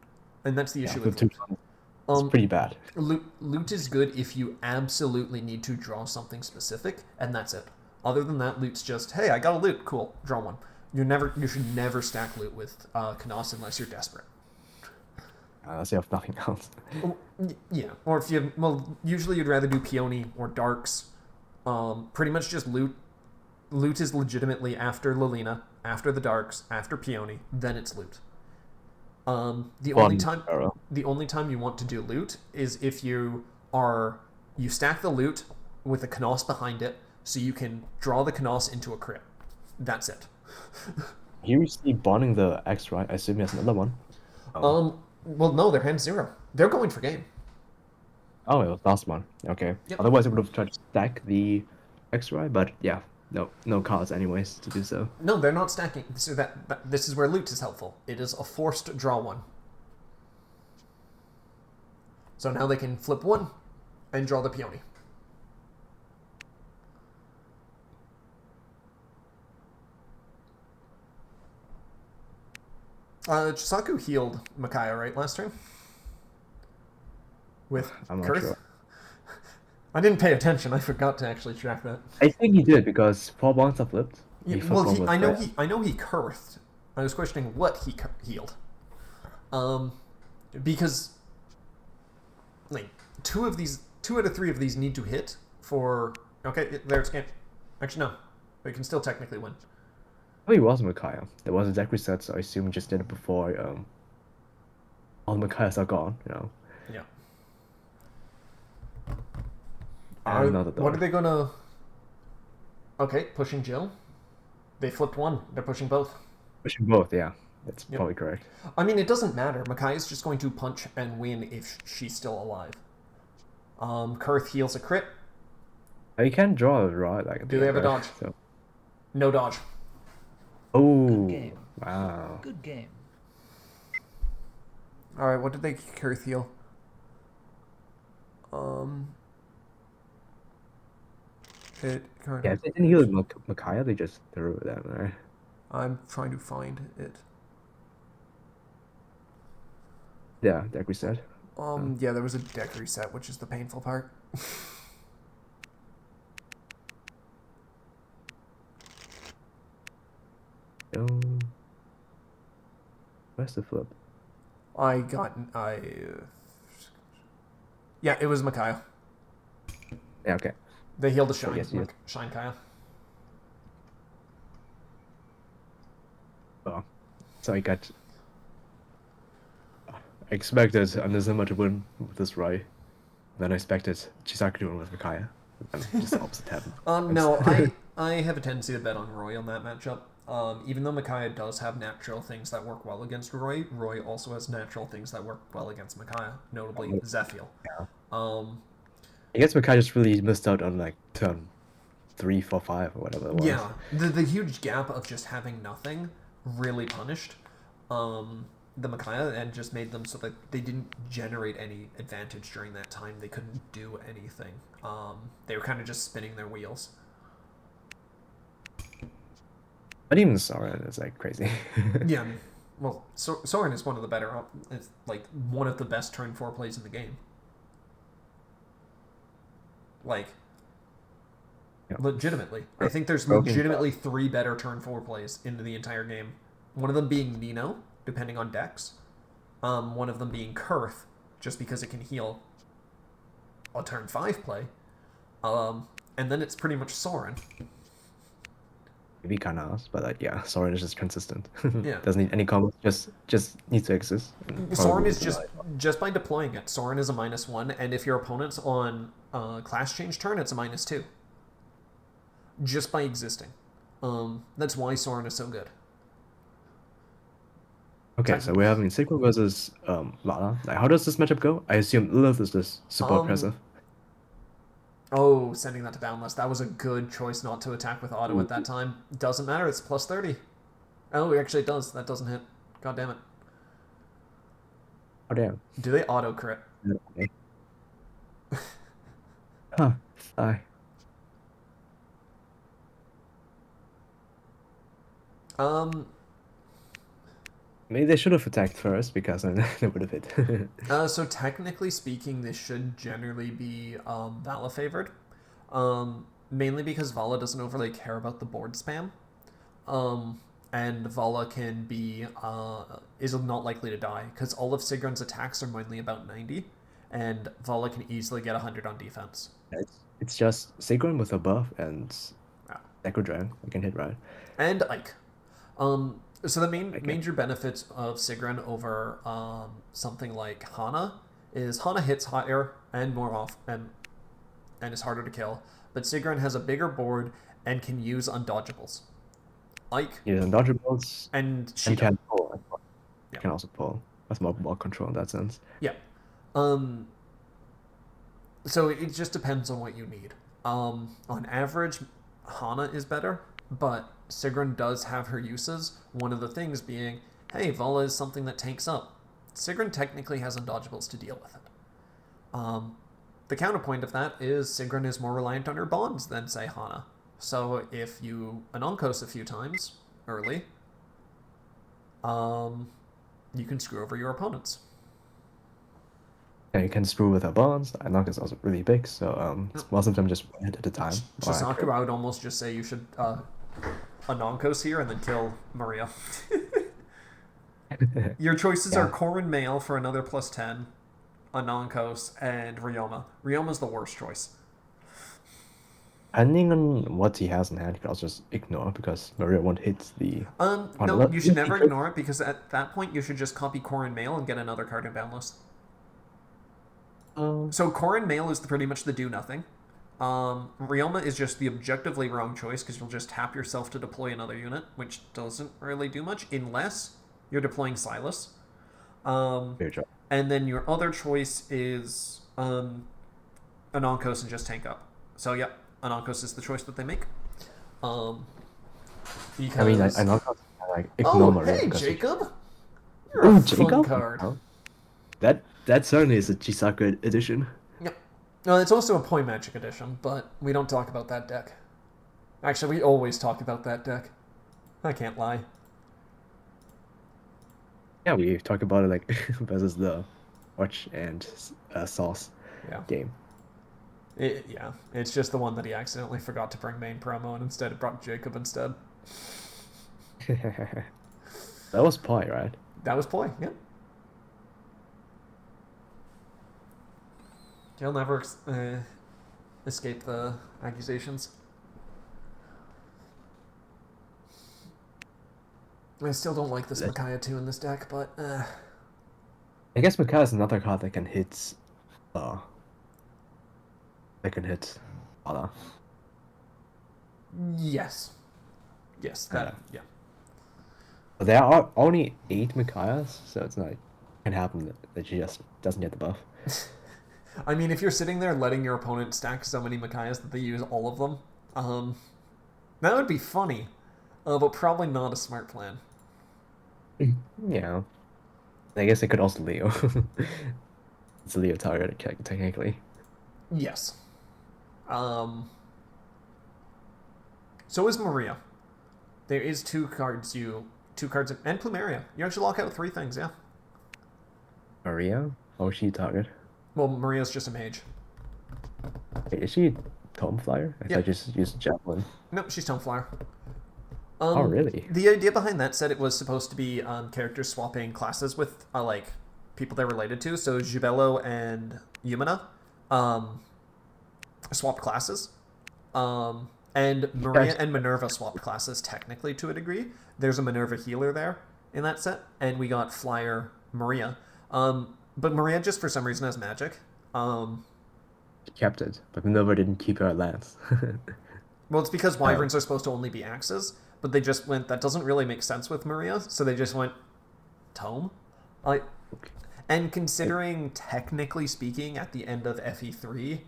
and that's the issue with loot. loot. It's pretty bad. Loot is good if you absolutely need to draw something specific, and that's it. Other than that, loot's just, hey, I got a loot, cool, draw 1. You should never stack loot with Knos unless you're desperate. Unless you have nothing else. Yeah, or if you usually you'd rather do Peony or Darks. Pretty much just loot. Loot is legitimately after Lilina, after the Darks, after Peony, then it's loot. The only time you want to do loot is if you stack the loot with a Knos behind it, so you can draw the Knos into a crit. That's it. Here you see bonding the X, right? I assume he has another one. Well, no, they're hand 0. They're going for game. Oh, it was last one. Okay. Yep. Otherwise, I would have tried to stack the X, right? But yeah, no cards anyways to do so. No, they're not stacking. So this is where loot is helpful. It is a forced draw one. So now they can flip one and draw the peony. Chisaku healed Micaiah, right, last turn? With I'm not Kurth? sure. I didn't pay attention. I forgot to actually track that. I think he did because 4 bonds are flipped. Yeah, He flipped well, one with I know red. he Kurthed. I was questioning what he healed. Because like two out of 3 of these need to hit for there's game. Actually, no, we can still technically win. Oh, he was Micaiah. There was a deck reset, so I assume he just did it before all the Micaiahs are gone, you know. Yeah. And another What are dog. they gonna? Okay, pushing Jill. They flipped one. They're pushing both. Pushing both, yeah. That's Yep. probably correct. I mean, it doesn't matter. Micaiah's just going to punch and win if she's still alive. Kurth heals a crit. You can draw a rod like. Do they have a dodge? So. No dodge. Oh, game. wow. Good game. All right, what did they Kurth heal? It currently. Yeah, if they didn't heal Micaiah, they just threw it down there. I'm trying to find it. Yeah, deck reset. Yeah, there was a deck reset, which is the painful part. Oh. Where's the flip? Yeah, it was Micaiah. Yeah, okay. They healed a Shine. yes. Shine Kaya. Oh. So I got. I expected Undecember to win with this Rai. Then I expected Chisaku to win with Micaiah. And just the opposite happened. No, I have a tendency to bet on Roy on that matchup. Even though Micaiah does have natural things that work well against Roy, Roy also has natural things that work well against Micaiah, notably Zephiel. Yeah. I guess Micaiah just really missed out on like turn 3, 4, 5 or whatever it was. Yeah, the huge gap of just having nothing really punished the Micaiah and just made them so that they didn't generate any advantage during that time. They couldn't do anything. They were kind of just spinning their wheels. But even Soren is like crazy. Yeah, well, Soren is one of the better, it's like one of the best turn 4 plays in the game. Like, Yeah. legitimately. I think there's Broken legitimately 3 better turn 4 plays in the entire game. One of them being Nino, depending on decks. One of them being Kurth, just because it can heal a turn 5 play. And then it's pretty much Soren. Maybe Kanas, but like yeah, Soren is just consistent. Yeah. Doesn't need any combos, just needs to exist. Soren is Probably just by deploying it. Soren is a -1, and if your opponent's on class change turn, it's a -2. Just by existing. That's why Soren is so good. Okay, so we're having Cipher versus Lana. Like, how does this matchup go? I assume Lilith is just super oppressive. Oh, sending that to Boundless. That was a good choice not to attack with auto at that time. Doesn't matter, it's +30. Oh, actually it does. That doesn't hit. God damn it. Oh damn. Do they auto crit? Huh. Sigh. Maybe they should have attacked first because then they would have hit. So technically speaking, this should generally be Vala favored. Mainly because Vala doesn't overly care about the board spam. And Vala can be is not likely to die because all of Sigrun's attacks are mainly about 90, and Vala can easily get 100 on defense. It's just Sigrun with a buff and Echo Dragon. I can hit right. And Ike. So the major benefits of Sigrun over something like Hana is Hana hits higher and more often and is harder to kill, but Sigrun has a bigger board and can use undodgeables. Ike. Yeah, undodgeables. And she can pull. Yeah. Can also pull. That's more ball control in that sense. Yeah. So it just depends on what you need. On average, Hana is better, but Sigrun does have her uses. One of the things being, hey, Vala is something that tanks up. Sigrun technically has undodgeables to deal with it. The counterpoint of that is Sigrun is more reliant on her bonds than, say, Hana. So if you Anonkos a few times early, you can screw over your opponents. And you can screw with her bonds. Anok is also really big, so most of them just one hit at a time. Chisaku, I would almost just say you should Anonkos here and then kill Maria. Your choices are Korin Mail for another +10, Anonkos, and Ryoma. Ryoma's the worst choice. Depending on what he has in hand, you can also just ignore because Maria won't hit the. No, you should never ignore it because at that point you should just copy Korin Mail and get another card in Boundless. So Korin Mail is pretty much the do nothing. Ryoma is just the objectively wrong choice because you'll just tap yourself to deploy another unit, which doesn't really do much unless you're deploying Silas. And then your other choice is Anonkos and just tank up. So yeah, Anonkos is the choice that they make. Because... I mean, Anonkos like ignore Maria. Hey, Jacob! You're a fun card. Oh. That certainly is a Chisaku edition. Yep. No, it's also a point magic edition, but we don't talk about that deck. Actually, we always talk about that deck. I can't lie. Yeah, we talk about it like versus the Watch and Sauce game. Yeah, it's just the one that he accidentally forgot to bring main promo and instead it brought Jacob instead. That was Poi, right? That was Poi, yeah. He'll never escape the accusations. I still don't like this Micaiah 2 in this deck, but... I guess Micaiah is another card that can hit... That can hit... Anna. Yes. Yes, that... yeah. But there are only 8 Micaiahs, so it's not... It can happen that she just doesn't get the buff. I mean, if you're sitting there letting your opponent stack so many Micaiahs that they use all of them, that would be funny, but probably not a smart plan. Yeah. I guess it could also Leo. It's a Leo target, technically. Yes. So is Maria. There is two cards, and Plumeria. You actually lock out 3 things, yeah. Maria? Oh, she target? Well, Maria's just a mage. Wait, is she Tome Flyer? I thought she used Javelin. Nope, she's Tome Flyer. Oh, really? The idea behind that said it was supposed to be characters swapping classes with, like, people they're related to. So Jubello and Yumina swapped classes. And Maria and Minerva swapped classes, technically, to a degree. There's a Minerva healer there in that set. And we got Flyer Maria. But Maria just, for some reason, has magic. She kept it, but Minerva didn't keep her Lance. Well, it's because Wyverns are supposed to only be axes. But they just went, that doesn't really make sense with Maria, so they just went, Tome? And considering, technically speaking, at the end of FE3,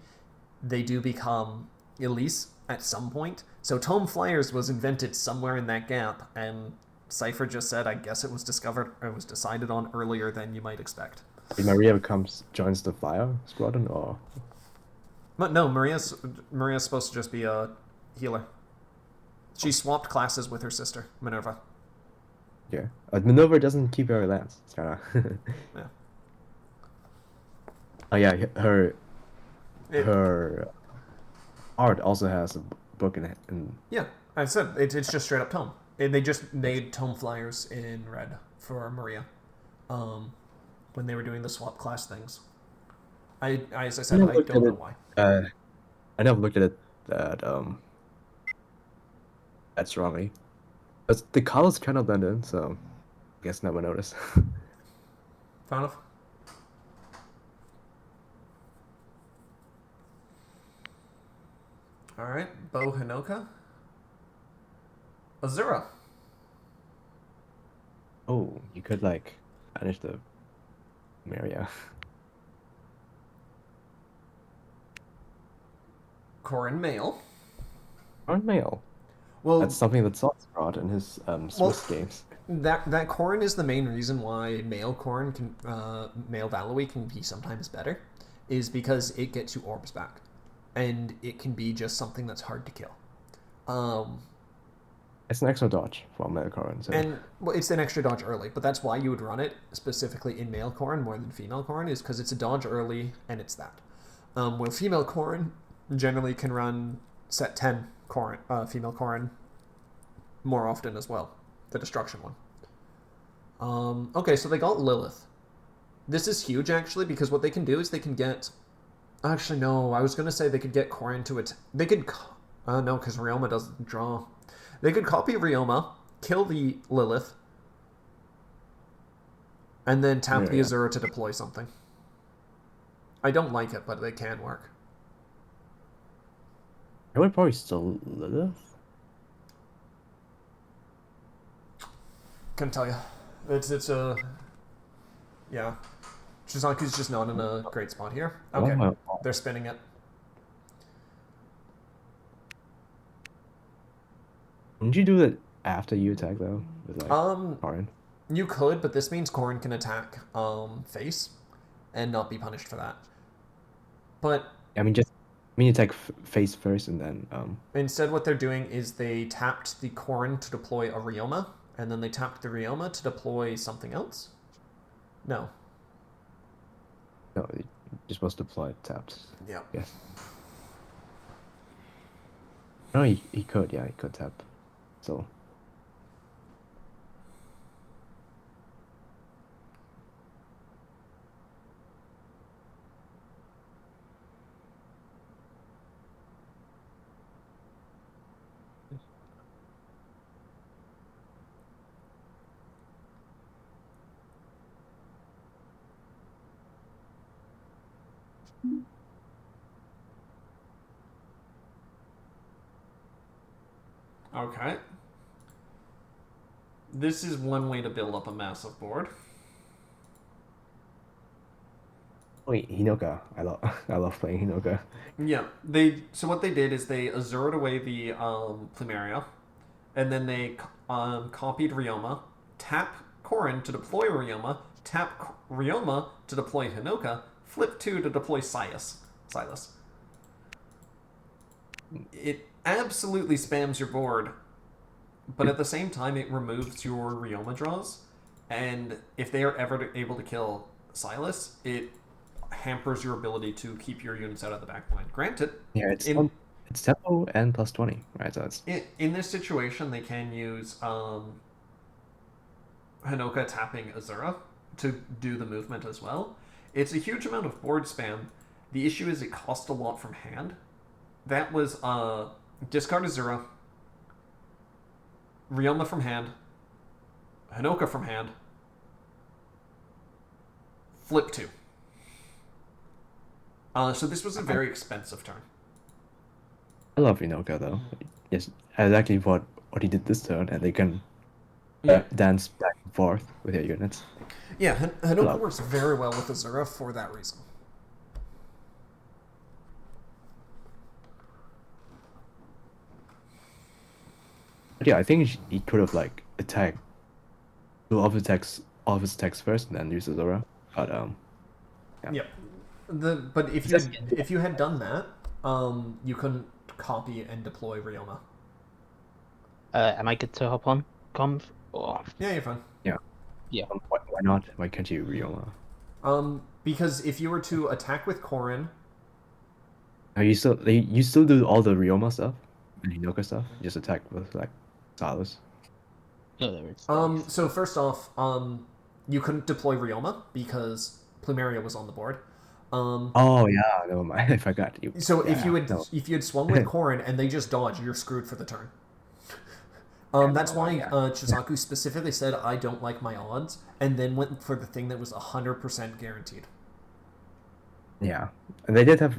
they do become Elise at some point. So Tome Flyers was invented somewhere in that gap, and Cipher just said, I guess it was decided on earlier than you might expect. Maria joins the Flyer squadron, or? But no, Maria's supposed to just be a healer. She swapped classes with her sister, Minerva. Yeah. Minerva doesn't keep her Lance. It's kinda... Yeah. Oh yeah, her art also has a book in it. Yeah, I said, it's just straight up Tome. And they just made Tome Flyers in red for Maria when they were doing the swap class things. As I said, I don't know why. I never looked at it that strongly. But the colors kind of blend in, so I guess never noticed. Fair enough. Alright, Bo Hinoka. Azura. Oh, you could like banish the Maria. Korin Mail. Aren't male. Well, That's something that Sauce brought in his Swiss games. that Corrin is the main reason why male Corrin can male Valoi can be sometimes better, is because it gets you orbs back, and it can be just something that's hard to kill. It's an extra dodge for male Corrin. So. And well, it's an extra dodge early, but that's why you would run it specifically in male Corrin more than female Corrin, is because it's a dodge early and it's that. Where female Corrin generally can run set 10 Corrin, female Corrin more often as well, the destruction one. Okay, so they got Lilith. This is huge actually, because what they can do is they can get. Actually, no, I was gonna say they could get Corrin to it. They could. No, because Ryoma doesn't draw. They could copy Ryoma, kill the Lilith, and then tap the Azura to deploy something. I don't like it, but it can work. I would probably still Lilith. Couldn't tell you. It's a yeah. Chisaku's just not in a great spot here. Okay, they're spinning it. Wouldn't you do it after you attack though? With like Corrin? You could, but this means Corrin can attack face, and not be punished for that. But I mean, attack face first and then instead, what they're doing is they tapped the Corrin to deploy a Ryoma, and then they tapped the Ryoma to deploy something else. No, you're supposed to deploy tapped. Yeah. Yes. No, he could. Yeah, he could tap. So. Okay. This is one way to build up a massive board. Wait, Hinoka. I love playing Hinoka. Yeah, so what they did is they Azured away the Plumeria, and then they copied Ryoma, tap Corrin to deploy Ryoma, tap Ryoma to deploy Hinoka, flip 2 to deploy Silas. It absolutely spams your board, but at the same time it removes your Ryoma draws, and if they are ever able to kill Silas, it hampers your ability to keep your units out of the back line. Granted, yeah, it's tempo and plus 20, right? So it's in this situation they can use Hinoka tapping Azura to do the movement as well. It's a huge amount of board spam. The issue is it costs a lot from hand. That was discard Azura, Ryoma from hand, Hinoka from hand, flip 2. So this was a very expensive turn. I love Hinoka though. Yes, exactly what he did this turn, and they can dance back and forth with their units. Yeah, Hinoka works very well with Azura for that reason. But yeah, I think he could have like attacked, do all of his attacks first, and then use Azura. But yeah. But if you had done that, you couldn't copy and deploy Ryoma. Am I good to hop on Conv? Or... Yeah, you're fine. Yeah. Why not? Why can't you Ryoma? Because if you were to attack with Corrin, you still do all the Ryoma stuff and Hinoka stuff. You just attack with like Silas. No, there is. So first off, you couldn't deploy Ryoma because Plumeria was on the board. Oh yeah, never mind. I forgot. So if you had swung with Corrin and they just dodge, you're screwed for the turn. That's why Chisaku specifically said, I don't like my odds, and then went for the thing that was 100% guaranteed. Yeah. And they did have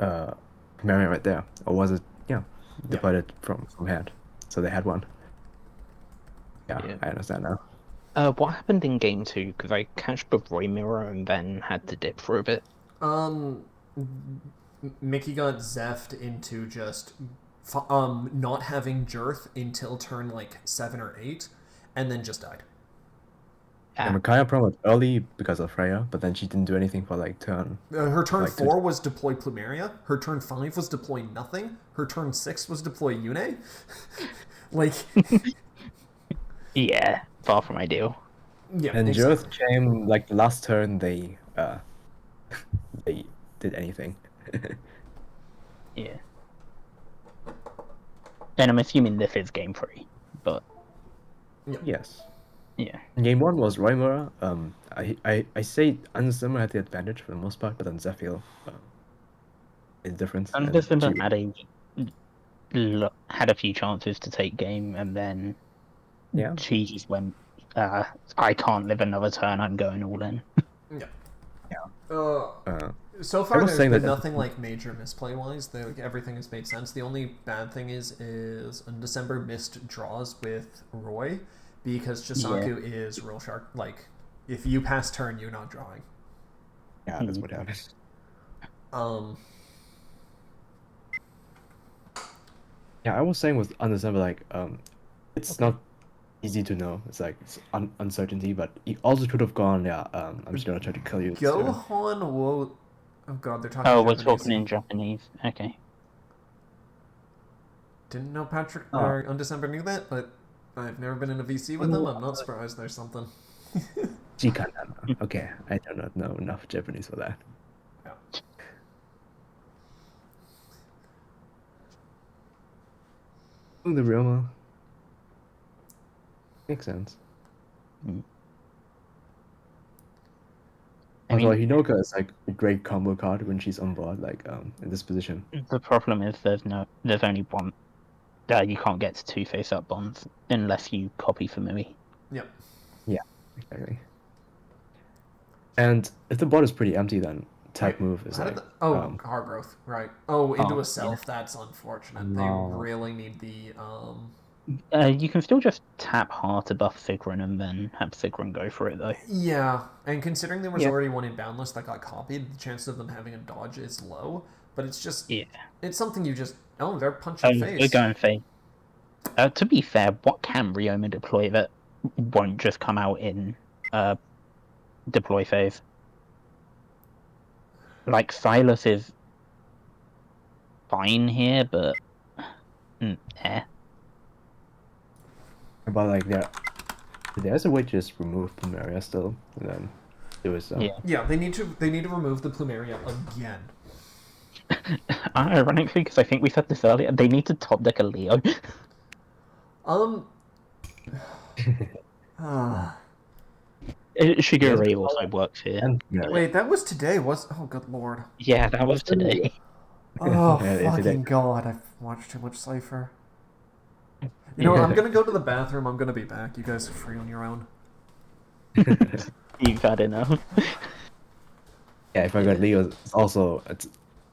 Plumeria right there. Or was it, deployed from hand. So they had one. Yeah, I understand now. What happened in game 2? Because I catched the Roy Mirror and then had to dip for a bit. Mickey got zeffed into just not having Jirth until turn like 7 or 8, and then just died. And Micaiah promoted early because of Freya, but then she didn't do anything for like turn. Her turn Like 4 was deploy Plumeria. Her turn 5 was deploy nothing. Her turn 6 was deploy Yune. Like, Yeah, far from ideal. yeah, And exactly. Jirth came like the last turn they did anything. Yeah. And I'm assuming this is game 3, but Yes. yeah. Game 1 was Roimura. I say Undecember had the advantage for the most part, but then Zephyr is different. and Undecember she- had a few chances to take game, and then Yeah. she just went, I can't live another turn, I'm going all in. Yeah. Uh, So I far, was there's saying been that- nothing like major misplay wise. Like, everything has made sense. The only bad thing is Undecember missed draws with Roy because Chisaku is real sharp. Like, if you pass turn, you're not drawing. yeah, that's what happened. Yeah, I was saying with Undecember, like, it's not easy to know. It's like it's uncertainty, but it also could have gone. Yeah, I'm just gonna try to kill you. Gohan wo. Oh god, they're talking. Oh, in we're Japanese. talking in Japanese. Okay. Didn't know Patrick or Undecember knew that, but I've never been in a VC with them. I'm not surprised there's something. Chikana. Okay, I do not know enough Japanese for that. Yeah. Oh, the Ryoma. Makes sense. I mean, Hinoka is like a great combo card when she's on board, like in this position. the problem is there's only one. You can't get to 2 face-up bonds unless you copy Famui. Yep. Yeah, exactly. And if the board is pretty empty, then tap move is How like did hard growth, right? Oh, into a self. That's unfortunate. No. They really need the You can still just tap hard to buff Sigrun and then have Sigrun go for it, though. Yeah, and considering there was Yeah. already one in Boundless that got copied, the chance of them having a dodge is low. But it's just it's something you just they're punching face. We're going face. To be fair, what can Ryoma deploy that won't just come out in deploy phase? Like, Silas is fine here, but But like there's a way to just remove Plumeria still, and then do it. Yeah, they need to remove the Plumeria again. Ironically, because I think we said this earlier, they need to top deck a Leo. Shigure also works here. And, Wait, that was today, was? Oh, good lord. Yeah, that was today. Oh, Yeah, fucking god, I've watched too much Cipher. You know what, I'm gonna go to the bathroom, I'm gonna be back. You guys are free on your own. You've had enough. Yeah, if I got Leo,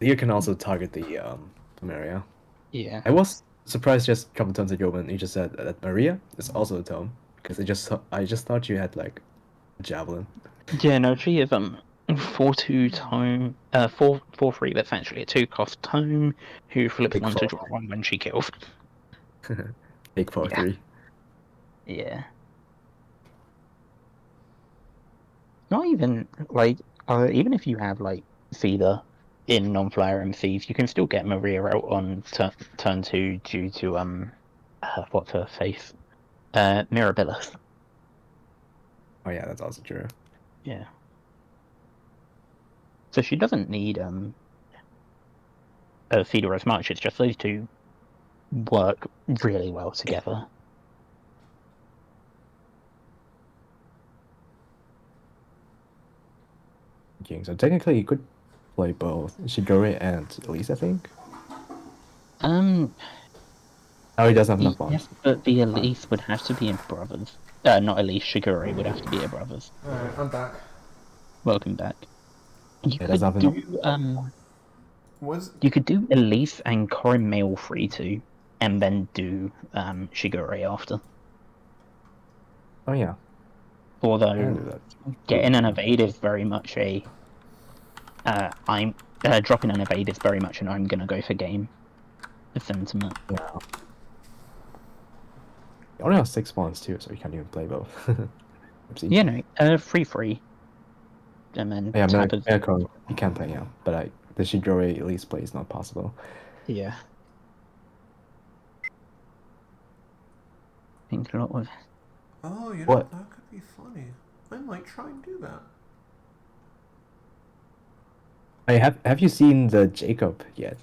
Leo can also target the Plumeria. Yeah. I was surprised just a couple turns ago when you just said that Maria is also a tome, because I just thought you had like a javelin. Yeah, no, she is 4/2 tome, 4/3. That's actually a 2-cost tome who flips Big 1 to four. draw 1 when she kills. Big 4/3. Yeah. Not even like even if you have like Feeder in non-flyer MCs, you can still get Maria out on turn 2 due to what's her face, Mirabilis. Oh yeah, that's also true. Yeah. So she doesn't need Feeder as much. It's just those two work really well together. Okay, so technically you could play both Shigure and Elise, I think. Oh, he doesn't have enough bonds. yes, but the Elise would have to be in Brothers. Not Elise, Shigure would have to be a Brothers. Alright, I'm back. Welcome back. You doesn't have could do you could do Elise and Corin Mail free too, and then do Shigure after. Oh yeah. Although I can do that. getting an evade is very much I'm dropping an evade is very much an I'm gonna go for game. a sentiment. Yeah. You only have 6 spawns too, so you can't even play both. Oopsie. Yeah, no, free, and then Yeah, tap it. Mirko, you can play, yeah. But the Shidori Elise play is not possible. Yeah. I think a lot of. Oh, you know, What? that could be funny. I might try and do that. Hey, have you seen the Jacob yet?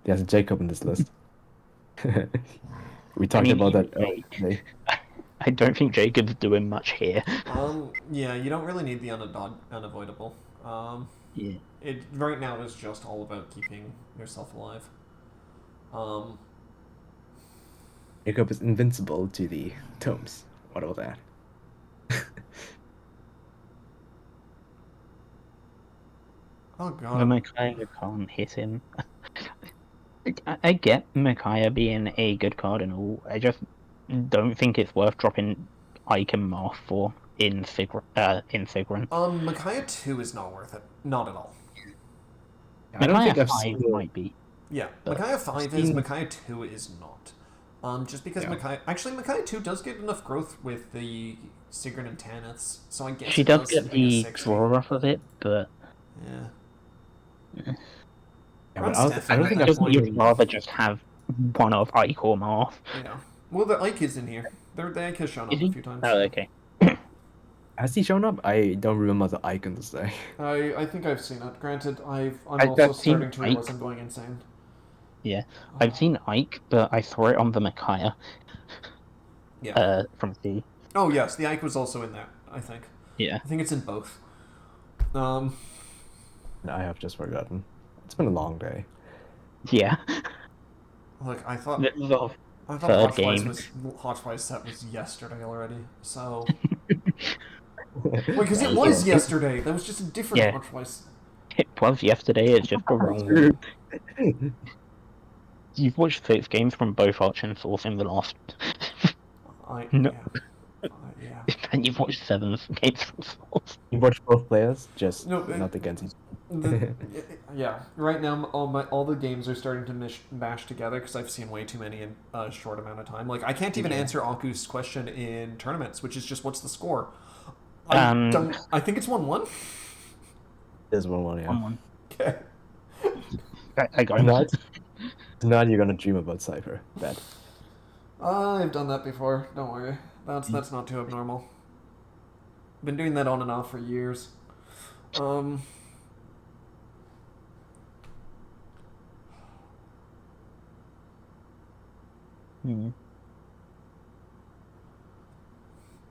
There's a Jacob in this list. We talked about that earlier today. I don't think Jacob's doing much here. Yeah, you don't really need the unavoidable. Yeah. It right now is just all about keeping yourself alive. Jacob is invincible to the tomes. What about that? Oh The god. Micaiah can't hit him. I get Micaiah being a good card and all. I just don't think it's worth dropping Ike and Marth for in Sigrun. Micaiah 2 is not worth it. Not at all. I don't think Micaiah I've 5 seen might be. Yeah, But Micaiah 5 I've is, seen- Micaiah 2 is not. Just because Yeah. Micaiah 2 does get enough growth with the Sigrun and Taniths, so I guess She it does does get make a the 60. draw off of it, but Yeah. Yeah, Around but I don't Stefan, think I I've just point- seen. you'd rather just have one of Ike or Marth. Yeah. Well, the Ike is in here. The Ike has shown up Is a he? few times. Oh, okay. Has he shown up? I don't remember the icon to say. I think I've seen it. Granted, I'm I've also seen starting to realize Ike. I'm going insane. Yeah, I've seen Ike, but I saw it on the Micaiah. Yeah. From C. Oh yes, the Ike was also in there. I think. Yeah. I think it's in both. I have just forgotten. It's been a long day. Yeah. Look, I thought This is our Hotflies third game. Hotflies set was yesterday already. So Wait, because it Yeah, was yeah. yesterday. That was just a different Yeah. Hotflies. It was yesterday, it's just the wrong. You've watched 6 games from both Arch and Source in the last. No. Yeah. And you've watched 7 games from Source. You watch both players, just No, not against each Yeah. Right now, all the games are starting to mash together because I've seen way too many in a short amount of time. Like I can't even answer Aku's question in tournaments, which is just what's the score. I think it's 1-1. There's 1-1, yeah. 1-1. Okay. I got Tonight, tonight you're gonna dream about Cipher. Bet. I've done that before. Don't worry. That's not too abnormal. Been doing that on and off for years.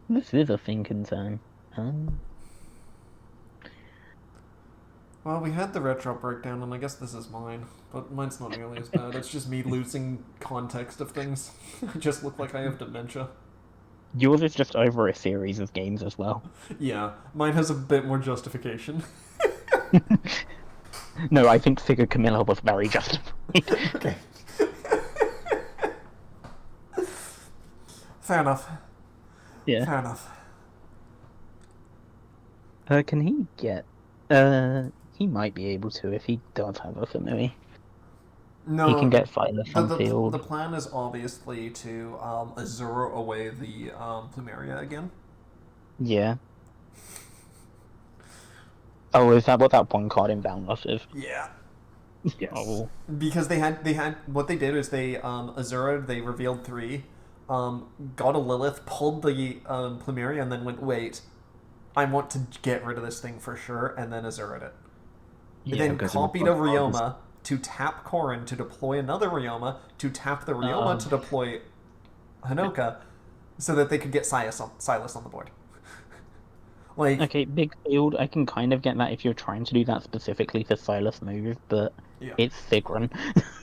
This is a thinking time. Well, we had the retro breakdown, and I guess this is mine, but mine's not nearly as bad. It's just me losing context of things. I just look like I have dementia. Yours is just over a series of games as well. Yeah, mine has a bit more justification. No, I think Figure Camilla was very justified. Okay. Fair enough. Yeah. Fair enough. Can he get? He might be able to if he does have a familiar. No, He can get Silas on the field. The plan is obviously to Azura away the Plumeria again. Yeah. Oh, is that what that one card in Boundless is? Yeah. Yes. Oh. Because they had what they did is they Azura, they revealed 3, got a Lilith, pulled the Plumeria, and then went, wait, I want to get rid of this thing for sure, and then Azura'd it. Yeah, then because copied it a was- Ryoma to tap Corrin to deploy another Ryoma, to tap the Ryoma to deploy Hanoka, so that they could get Silas on the board. Like, Okay, big field. I can kind of get that if you're trying to do that specifically for Silas move, but yeah. it's Sigrun.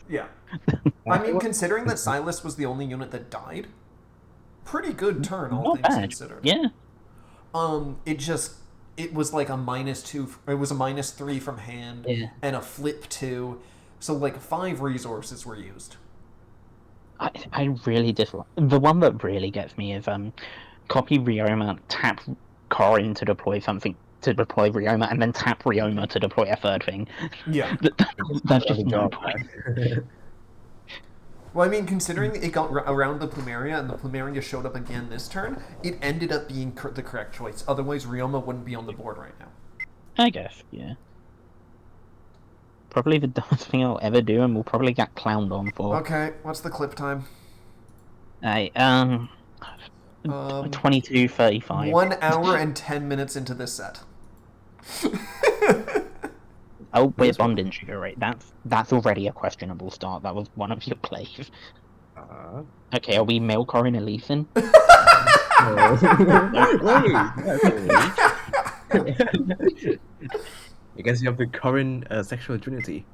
Yeah. I mean, considering that Silas was the only unit that died, pretty good turn, all Not things bad. considered. Yeah. It was like a -2, it was a -3 from hand, Yeah. and a flip 2, so like 5 resources were used. I really dislike the one that really gets me is copy Ryoma, tap Corrin to deploy something to deploy Ryoma, and then tap Ryoma to deploy a third thing. Yeah. That's just Good no job, point. man. Well, I mean, considering it got around the Plumeria and the Plumeria showed up again this turn, it ended up being the correct choice. Otherwise, Ryoma wouldn't be on the board right now. I guess, yeah. Probably the dumbest thing I'll ever do, and we'll probably get clowned on for. Okay, what's the clip time? 22:35. 1 hour and 10 minutes into this set. Oh, we're bonding sugar rate. That's already a questionable start. That was one of your plays. Okay, are we Melkor and Elithan? Wait, I guess you have the current sexual trinity.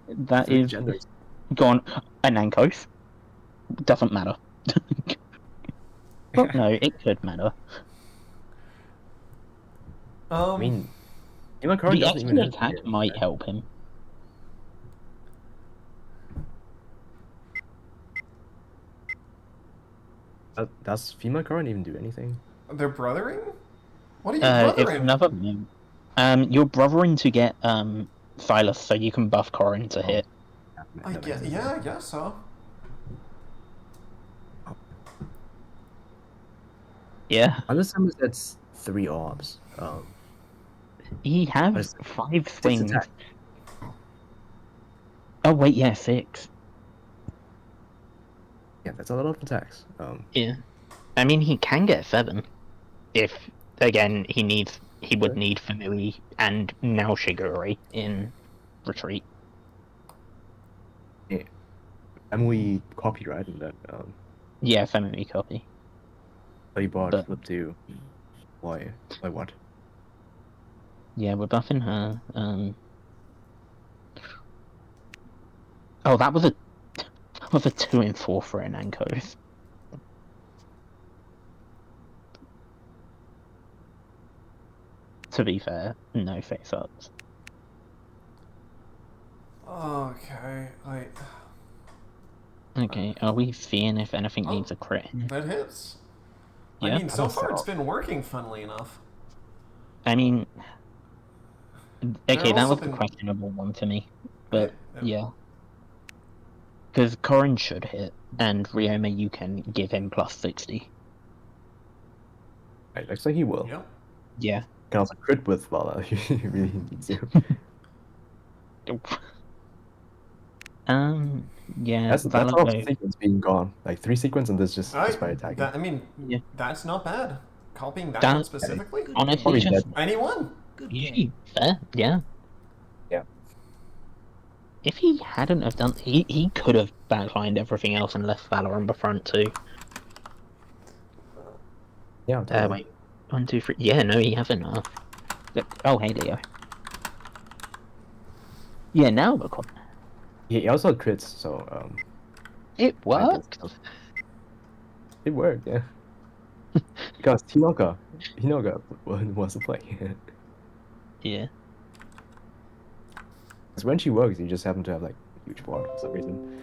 That Three is genders. gone. Anankos. Doesn't matter. Well, no, it could matter. I mean, Emma Curran The doesn't extra even hit attack here, might right? help him. Does female Curran even do anything? They're brothering? What are you It's brothering? another meme. You're brothering to get Silas, so you can buff Corin to hit. I guess so. Yeah. Undecember that's 3 orbs. He has That's 5 6 swings. attack. Oh wait, yeah, 6. Yeah, that's a lot of attacks. Yeah. I mean, he can get 7 if, again, he would need Famui and now Shiguri in retreat. Yeah. And we copy, right? And then Yeah, Famui copy. so you bought But- flip to why? Like what? Yeah, we're buffing her. Oh, that was a 2 and 4 for an Ankos. To be fair, no face-ups. Okay, Okay, are we seeing if anything needs a crit? that hits. Yeah? I mean, so don't far know. it's been working, funnily enough. I mean... Okay, There that also was the been- questionable one to me. But, It- yeah. Because Corin should hit, and Ryoma, you can give him plus 60. Right, looks like he will. Yep. Yeah. You can also crit with Vala if you really need to. Yeah, That's a Valor lot of though. sequence being gone. Like 3 sequence and this just by attacking. I mean, Yeah. that's not bad. Copying that That- one specifically? Honestly, Probably just dead. Anyone? Good game. usually fair, yeah. Yeah. If he hadn't have done, he could have backlined everything else and left Valor on the front too. Yeah, totally. Wait, 1, 2, 3. Yeah, no, he hasn't. Oh, hey, Leo. Yeah, now we're caught. He also had crits, so It worked. it worked, yeah. Because Hinoka wants to play. Yeah. Because when she works, you just happen to have like huge board for some reason.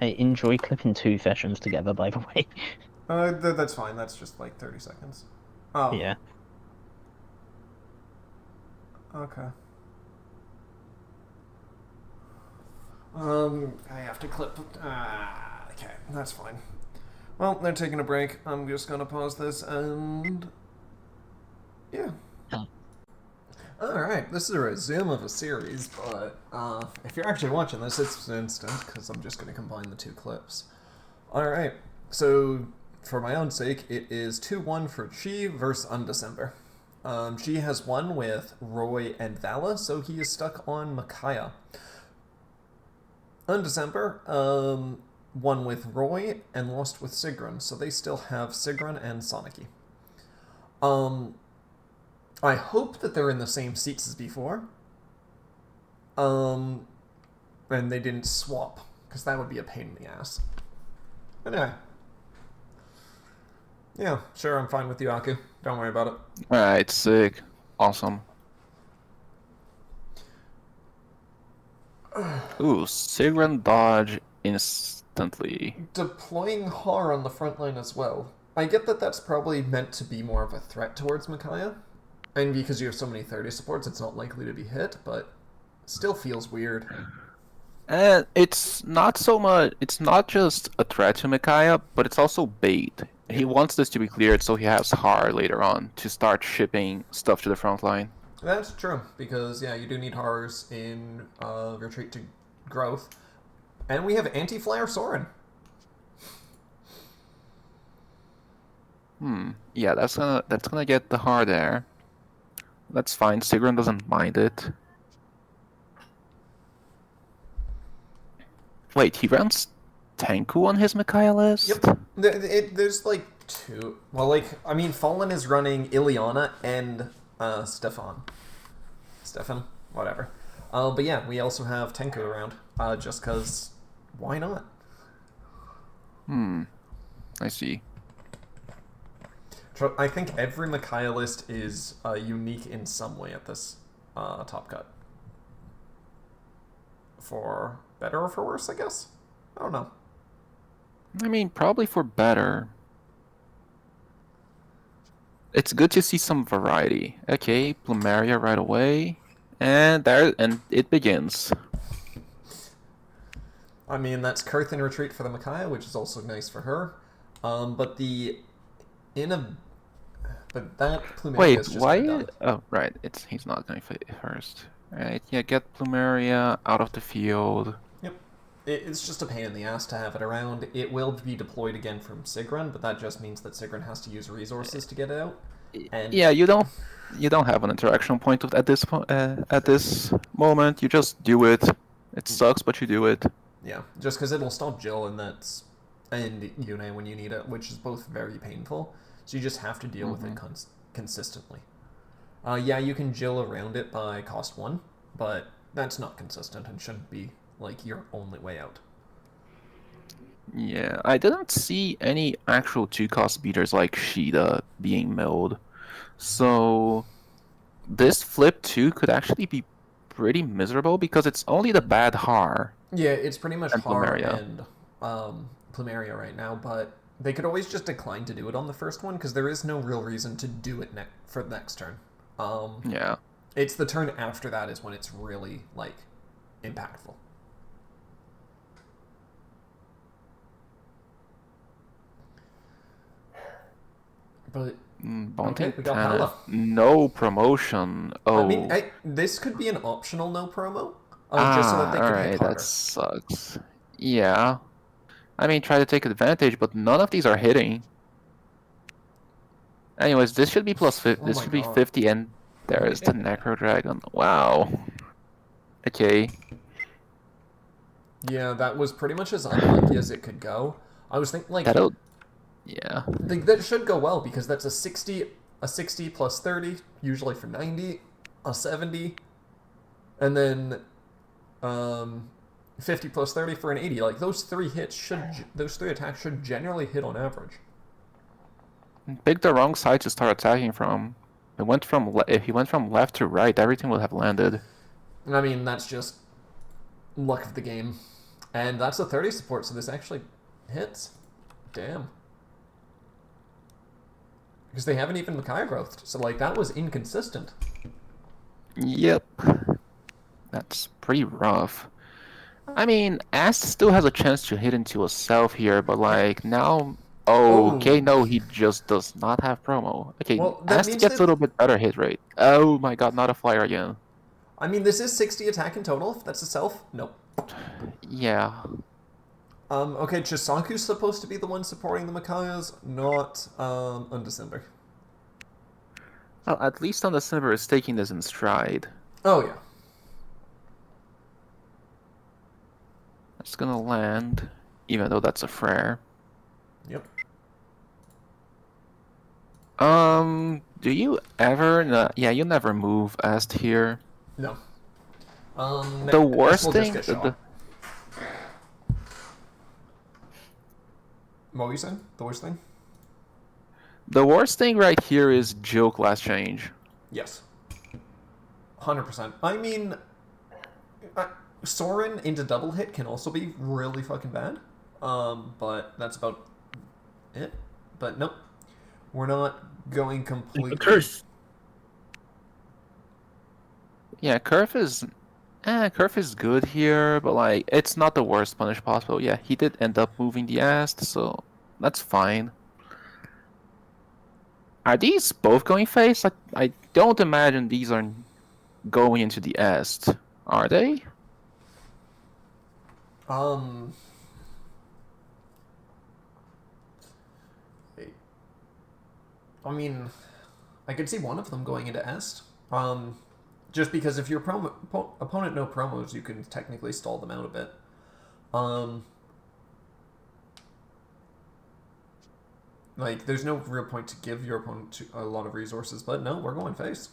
I enjoy clipping 2 sessions together, by the way. That's fine. That's just like 30 seconds. Oh. Yeah. Okay. I have to clip. Okay, that's fine. Well, they're taking a break. I'm just gonna pause this and. Yeah. Oh. Alright, this is a resume of a series, but if you're actually watching this, it's instant, because I'm just gonna combine the 2 clips. Alright, so for my own sake, it is 2-1 for Chi versus Undecember. Chi has won with Roy and Vala, so he is stuck on Micaiah. Undecember won with Roy and lost with Sigrun, so they still have Sigrun and Soniki. I hope that they're in the same seats as before. And they didn't swap, because that would be a pain in the ass. Anyway. Yeah, sure, I'm fine with you, Aku. Don't worry about it. Alright, sick. Awesome. Ooh, Sigrun dodge instantly. Deploying Har on the front line as well. I get that that's probably meant to be more of a threat towards Micaiah. And because you have so many 30 supports, it's not likely to be hit, but still feels weird. And it's not so much. It's not just a threat to Micaiah, but it's also bait. He wants this to be cleared so he has Har later on to start shipping stuff to the front line. That's true, because, yeah, you do need horrors in Retreat to Growth. And we have Anti-Flyer Soren. Yeah, that's gonna get the Har there. That's fine. Sigrun doesn't mind it. Wait, he runs Tenku on his Micaiah list? Yep. There's like two. Well, like, I mean, Fallen is running Ileana and Stefan, whatever. But yeah, we also have Tenku around, just because, why not? I see. I think every Micaiah list is unique in some way at this top cut. For better or for worse, I guess? I don't know. I mean, probably for better. It's good to see some variety. Okay, Plumeria right away. And it begins. I mean, that's Kurth in Retreat for the Micaiah, which is also nice for her. But that Plumeria Wait, is just why? done. Oh, right. He's not going to fit first. Right, yeah, get Plumeria out of the field. Yep. It's just a pain in the ass to have it around. It will be deployed again from Sigrun, but that just means that Sigrun has to use resources to get it out. And Yeah, you don't have an interaction point at this moment. You just do it. It sucks, but you do it. yeah, just because it'll stop Jill and Yune when you need it, which is both very painful. So you just have to deal with it consistently. Yeah, you can Jill around it by cost 1, but that's not consistent and shouldn't be like your only way out. Yeah, I didn't see any actual 2-cost beaters like Shida being milled. So this flip 2 could actually be pretty miserable because it's only the bad Har. Yeah, it's pretty much And Har Plumeria. and Plumeria right now, but they could always just decline to do it on the first one because there is no real reason to do it for the next turn. Yeah. It's the turn after that is when it's really, like, impactful. But Bounty we got 10. Hala. No promotion. Oh. I mean, this could be an optional no promo, just so that they can hit alright, harder. that sucks. Yeah. I mean, try to take advantage, but none of these are hitting. Anyways, this should be plus 50. Oh This my should be God. 50, and there is the Necro Dragon. Wow. Okay. Yeah, that was pretty much as unlucky as it could go. I was thinking, like, That'll. Yeah. that should go well because that's a 60 plus 30, usually for 90, a 70, and then 50 plus 30 for an 80. Like those three attacks should generally hit on average. Pick the wrong side to start attacking from. If he went from left to right, everything would have landed. I mean, that's just luck of the game. And that's a 30 support, so this actually hits. Damn. Because they haven't even Micaiah growthed, so like that was inconsistent. Yep. That's pretty rough. I mean, Ast still has a chance to hit into a self here, but like now. Oh, okay, no, he just does not have promo. Okay, Well, that Ast means gets that- a little bit better hit rate. Oh my god, not a flyer again. I mean, this is 60 attack in total. If that's a self, nope. Yeah. Okay, Chisaku's supposed to be the one supporting the Micaiahs, not Undecember. Well, at least Undecember is taking this in stride. Oh yeah. It's gonna land, even though that's a Frere. Yep. Do you ever? Yeah, you never move Ast here. No. The worst we'll just thing. get shot. What were you saying? The worst thing? The worst thing right here is Jill class change. Yes. 100%. I mean, Soren into double hit can also be really fucking bad. But that's about it. But nope. We're not going completely... Curse. Yeah, Curve is Curve is good here, but like it's not the worst punish possible. Yeah, he did end up moving the Ast, so that's fine. Are these both going face? I don't imagine these are going into the Est, are they? I mean, I could see one of them going into Est. Just because if your opponent no promos, you can technically stall them out a bit. Like, there's no real point to give your opponent a lot of resources, but no, we're going face.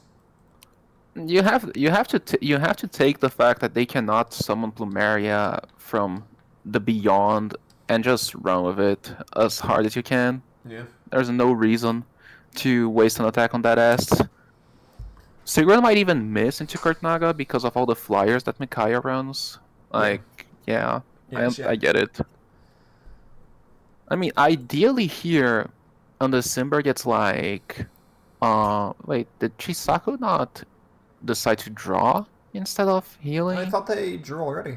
You have to take the fact that they cannot summon Plumeria from the beyond and just run with it as hard as you can. Yeah. There's no reason to waste an attack on that Est. Sigrid might even miss into Kurtnaga because of all the flyers that Micaiah runs. Like, yeah, I get it. I mean, ideally here, Undecember gets like... wait, did Chisaku not decide to draw instead of healing? I thought they drew already.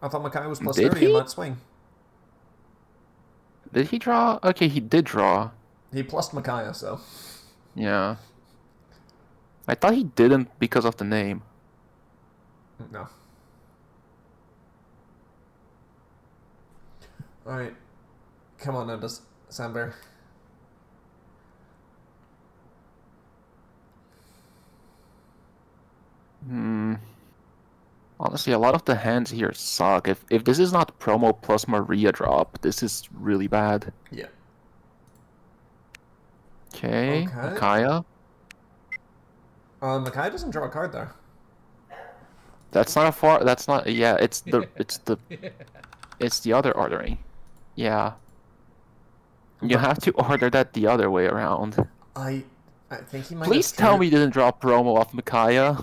I thought Micaiah was plus Did 30 in he? that swing. Did he draw? Okay, he did draw. He plussed Micaiah, so... Yeah. I thought he didn't because of the name. No. Alright. Come on, Undecember. Honestly, a lot of the hands here suck. If this is not promo plus Maria drop, this is really bad. Yeah. Okay. Okay. Micaiah. Micaiah doesn't draw a card there. That's not a far. That's not. Yeah, it's the it's the other ordering. Yeah. You have to order that the other way around. I think he might. Please tell me you didn't draw promo off Micaiah.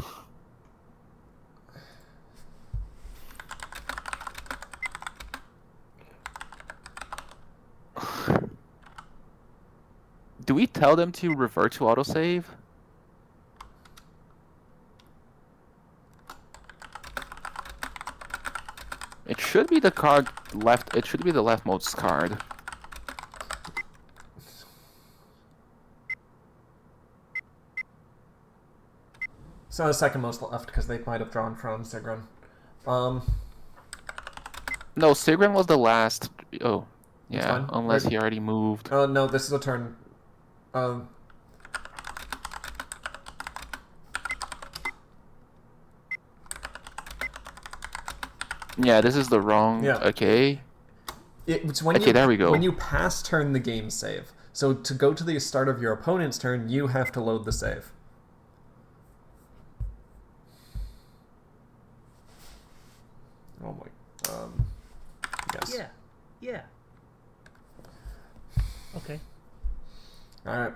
Do we tell them to revert to autosave? It should be the card left. It should be the leftmost card. So second most left because they might have drawn from Sigrun. No, Sigrun was the last. Oh, yeah. fine. Unless he already moved. No, this is a turn. Yeah, this is the wrong. Yeah. Okay. It's when Okay, there we go. When you pass turn, the game save. So to go to the start of your opponent's turn, you have to load the save. Oh my. Yes. Yeah. Yeah. Okay. All right.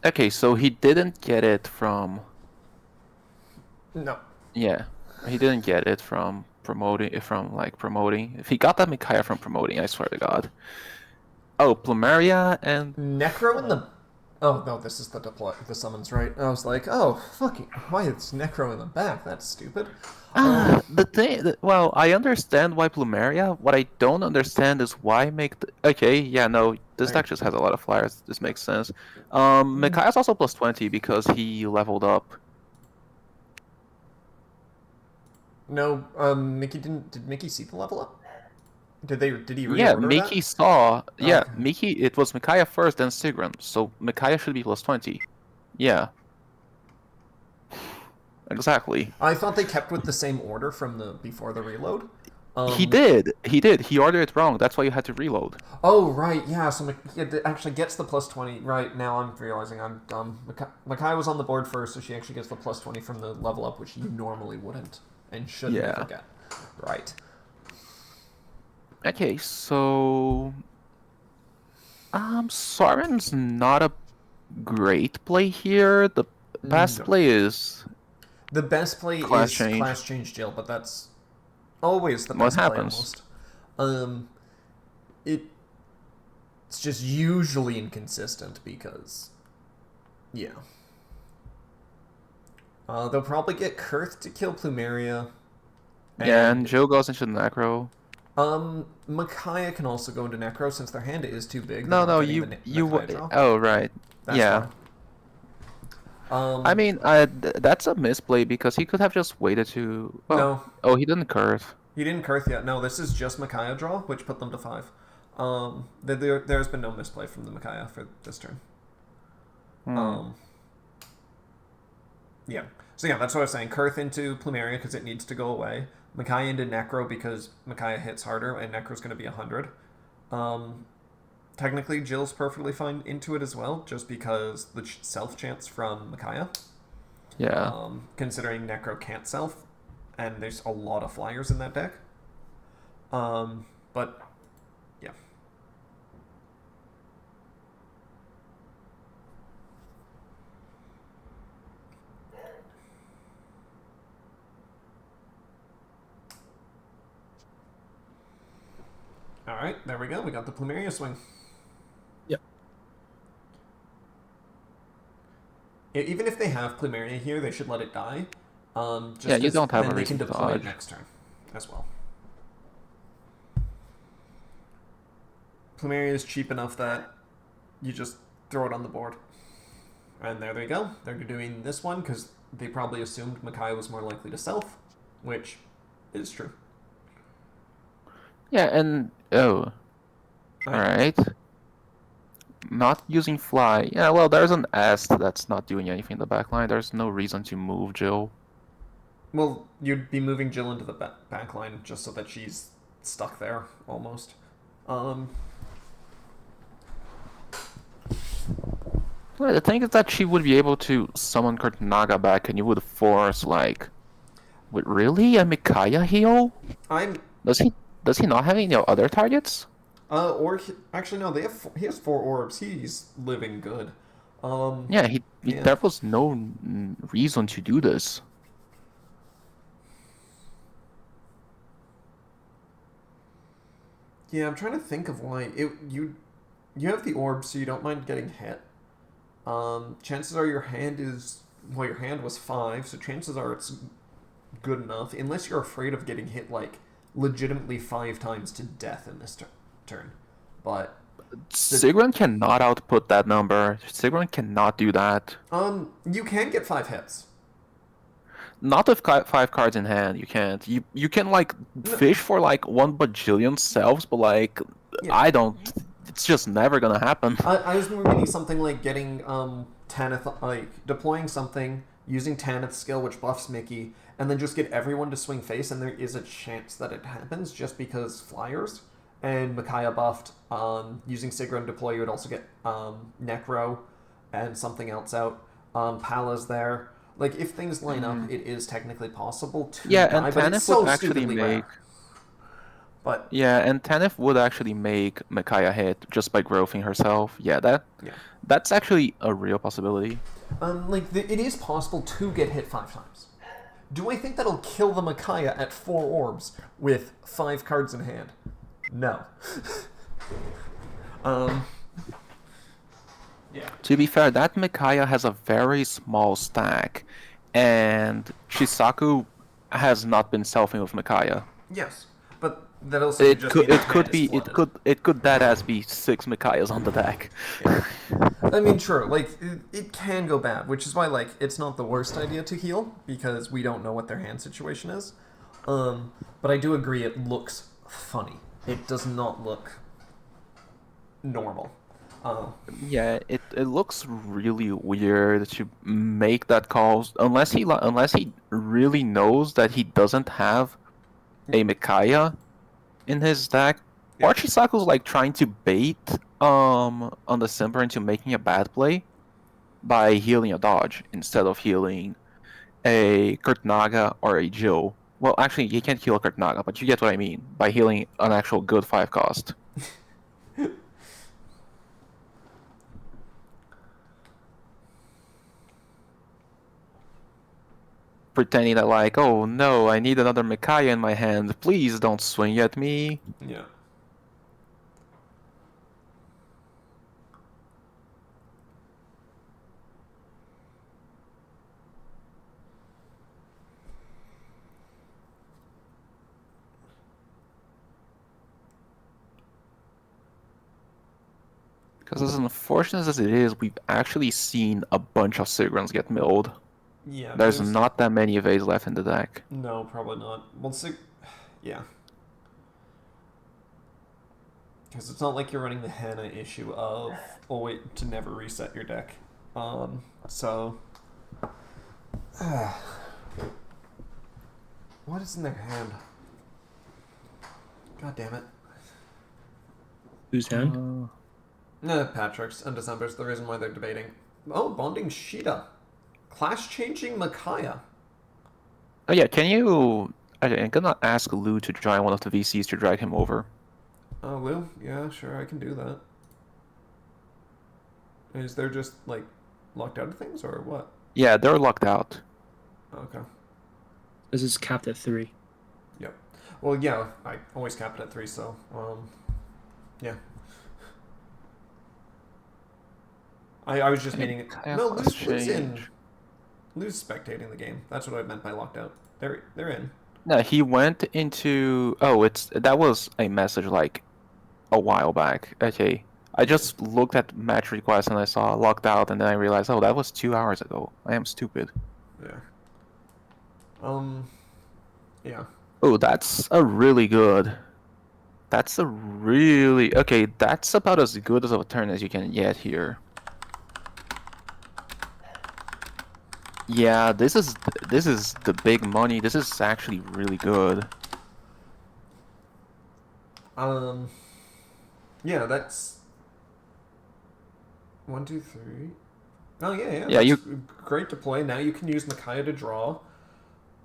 Okay, so he didn't get it from. No. Yeah, he didn't get it from promoting. Promoting. If he got that Micaiah from promoting, I swear to God. Oh, Plumeria and Necro in the... Oh, no, this is the summons, right? I was like, oh, fucking... Why is Necro in the back? That's stupid. the thing. Well, I understand why Plumeria. What I don't understand is why make the... Okay, yeah, no, this deck just has a lot of flyers. This makes sense. Micaiah's also plus 20 because he leveled up. No, Mickey didn't... Did Mickey see the level up? Did he reorder Yeah, that? Mickey saw. Yeah, Okay. Mickey. It was Micaiah first, then Sigrun. So Micaiah should be plus 20. Yeah. Exactly. I thought they kept with the same order from the before the reload. He did. He did. He ordered it wrong. That's why you had to reload. Oh, right, yeah, so it actually gets the plus 20. Right, now I'm realizing I'm dumb. Micaiah was on the board first, so she actually gets the plus 20 from the level up, which you normally wouldn't and should Yeah. never get. Right. Okay, so Soren's not a great play here. The best No. play is The best play Class is change. Class Change Jill, but that's always the What best play happens? almost. It's just usually inconsistent because, yeah. They'll probably get Kurth to kill Plumeria. Yeah, and Jill goes into the Necro. Micaiah can also go into Necro since their hand is too big. No, They're not no, getting the Micaiah draw. Oh, right. That's Yeah. fine. I mean, that's a misplay because he could have just waited to. Well, No. Oh, he didn't curve. He didn't Kurth yet. No, this is just Micaiah draw, which put them to 5. There's been no misplay from the Micaiah for this turn. Yeah. So yeah, that's what I was saying. Kurth into Plumeria because it needs to go away. Micaiah into Necro because Micaiah hits harder and Necro's going to be 100. Technically, Jill's perfectly fine into it as well, just because the self chance from Micaiah. Yeah. Considering Necro can't self, and there's a lot of flyers in that deck. But yeah. All right, there we go. We got the Plumeria swing. Yep. Even if they have Plumeria here, they should let it die. Just Yeah, you don't have then a they can reason to deploy it dodge. next turn as well. Plumeria is cheap enough that you just throw it on the board. And there they go. They're doing this one because they probably assumed Micaiah was more likely to self, which is true. Yeah, and all right. Not using fly. Yeah, well, there's an S that's not doing anything in the backline. There's no reason to move Jill. Well, you'd be moving Jill into the back line just so that she's stuck there, almost. Well, the thing is that she would be able to summon Kurtnaga back, and you would force like, wait, really? A Micaiah heal? Does he not have any other targets? Actually no, he has 4 orbs. He's living good. Yeah, Yeah. there was no reason to do this. Yeah, I'm trying to think of why you have the orb, so you don't mind getting hit. Chances are your hand was 5, so chances are it's good enough, unless you're afraid of getting hit like legitimately 5 times to death in this turn. But Sigrun cannot output that number. Sigrun cannot do that. you can get 5 hits. Not with 5 cards in hand, you can't. You can like fish for like 1 bajillion selves, but like Yeah. I don't. It's just never gonna happen. I was meaning something like getting Tanith, like deploying something using Tanith's skill, which buffs Mickey, and then just get everyone to swing face, and there is a chance that it happens just because flyers. And Micaiah buffed using Sigrun deploy, you would also get Necro and something else out. Pala's there. Like if things line up, it is technically possible to Yeah, die, and but it's Tanith so would actually stupidly make. rare. But Yeah, and Tanith would actually make Micaiah hit just by growthing herself. Yeah, that's actually a real possibility. it is possible to get hit 5 times. Do I think that'll kill the Micaiah at 4 orbs with 5 cards in hand? No. Yeah. To be fair, that Micaiah has a very small stack, and Chisaku has not been selfing with Micaiah. Yes, but that also It just could means it the could hand be is it flooded. could dead ass be 6 Micaiahs on the deck. I mean, sure, like it can go bad, which is why like it's not the worst idea to heal because we don't know what their hand situation is. But I do agree it looks funny. It does not look normal. Yeah, it looks really weird to make that call unless he really knows that he doesn't have a Micaiah in his deck. Yeah. Or Chisaku's like trying to bait Undecember into making a bad play by healing a dodge instead of healing a Kurtnaga or a Jill. Well, actually, he can't heal a Kurtnaga, but you get what I mean by healing an actual good 5 cost. pretending that like, oh no, I need another Micaiah in my hand. Please don't swing at me. Yeah. Because as unfortunate as it is, we've actually seen a bunch of Sigrans get milled. Yeah. There's not that many evades left in the deck. No, probably not. Well, yeah. Because it's not like you're running the Hannah issue of, oh wait, to never reset your deck. So... what is in their hand? God damn it. Whose hand? Patrick's. Undecember's the reason why they're debating. Oh, bonding Sheeta. Class-changing Micaiah. Oh yeah, can you... I'm gonna ask Lou to join one of the VCs to drag him over. Oh, Lou? Yeah, sure, I can do that. Is there just, like, locked out of things, or what? Yeah, they're locked out. Okay. This is capped at 3. Yep. Well, yeah, I always cap it at 3, so, yeah. I was just meaning... No, Lou's in. Lou's spectating the game. That's what I meant by locked out. They're in. No, he went into... Oh, that was a message like a while back. Okay. I just looked at match requests and I saw locked out and then I realized, oh, that was 2 hours ago. I am stupid. Yeah. Yeah. Oh, that's a really good... That's a really... Okay, that's about as good as a turn as you can get here. Yeah, this is the big money. This is actually really good. Yeah, that's 1, 2, 3. Oh yeah. Yeah, that's great to play. Now you can use Micaiah to draw.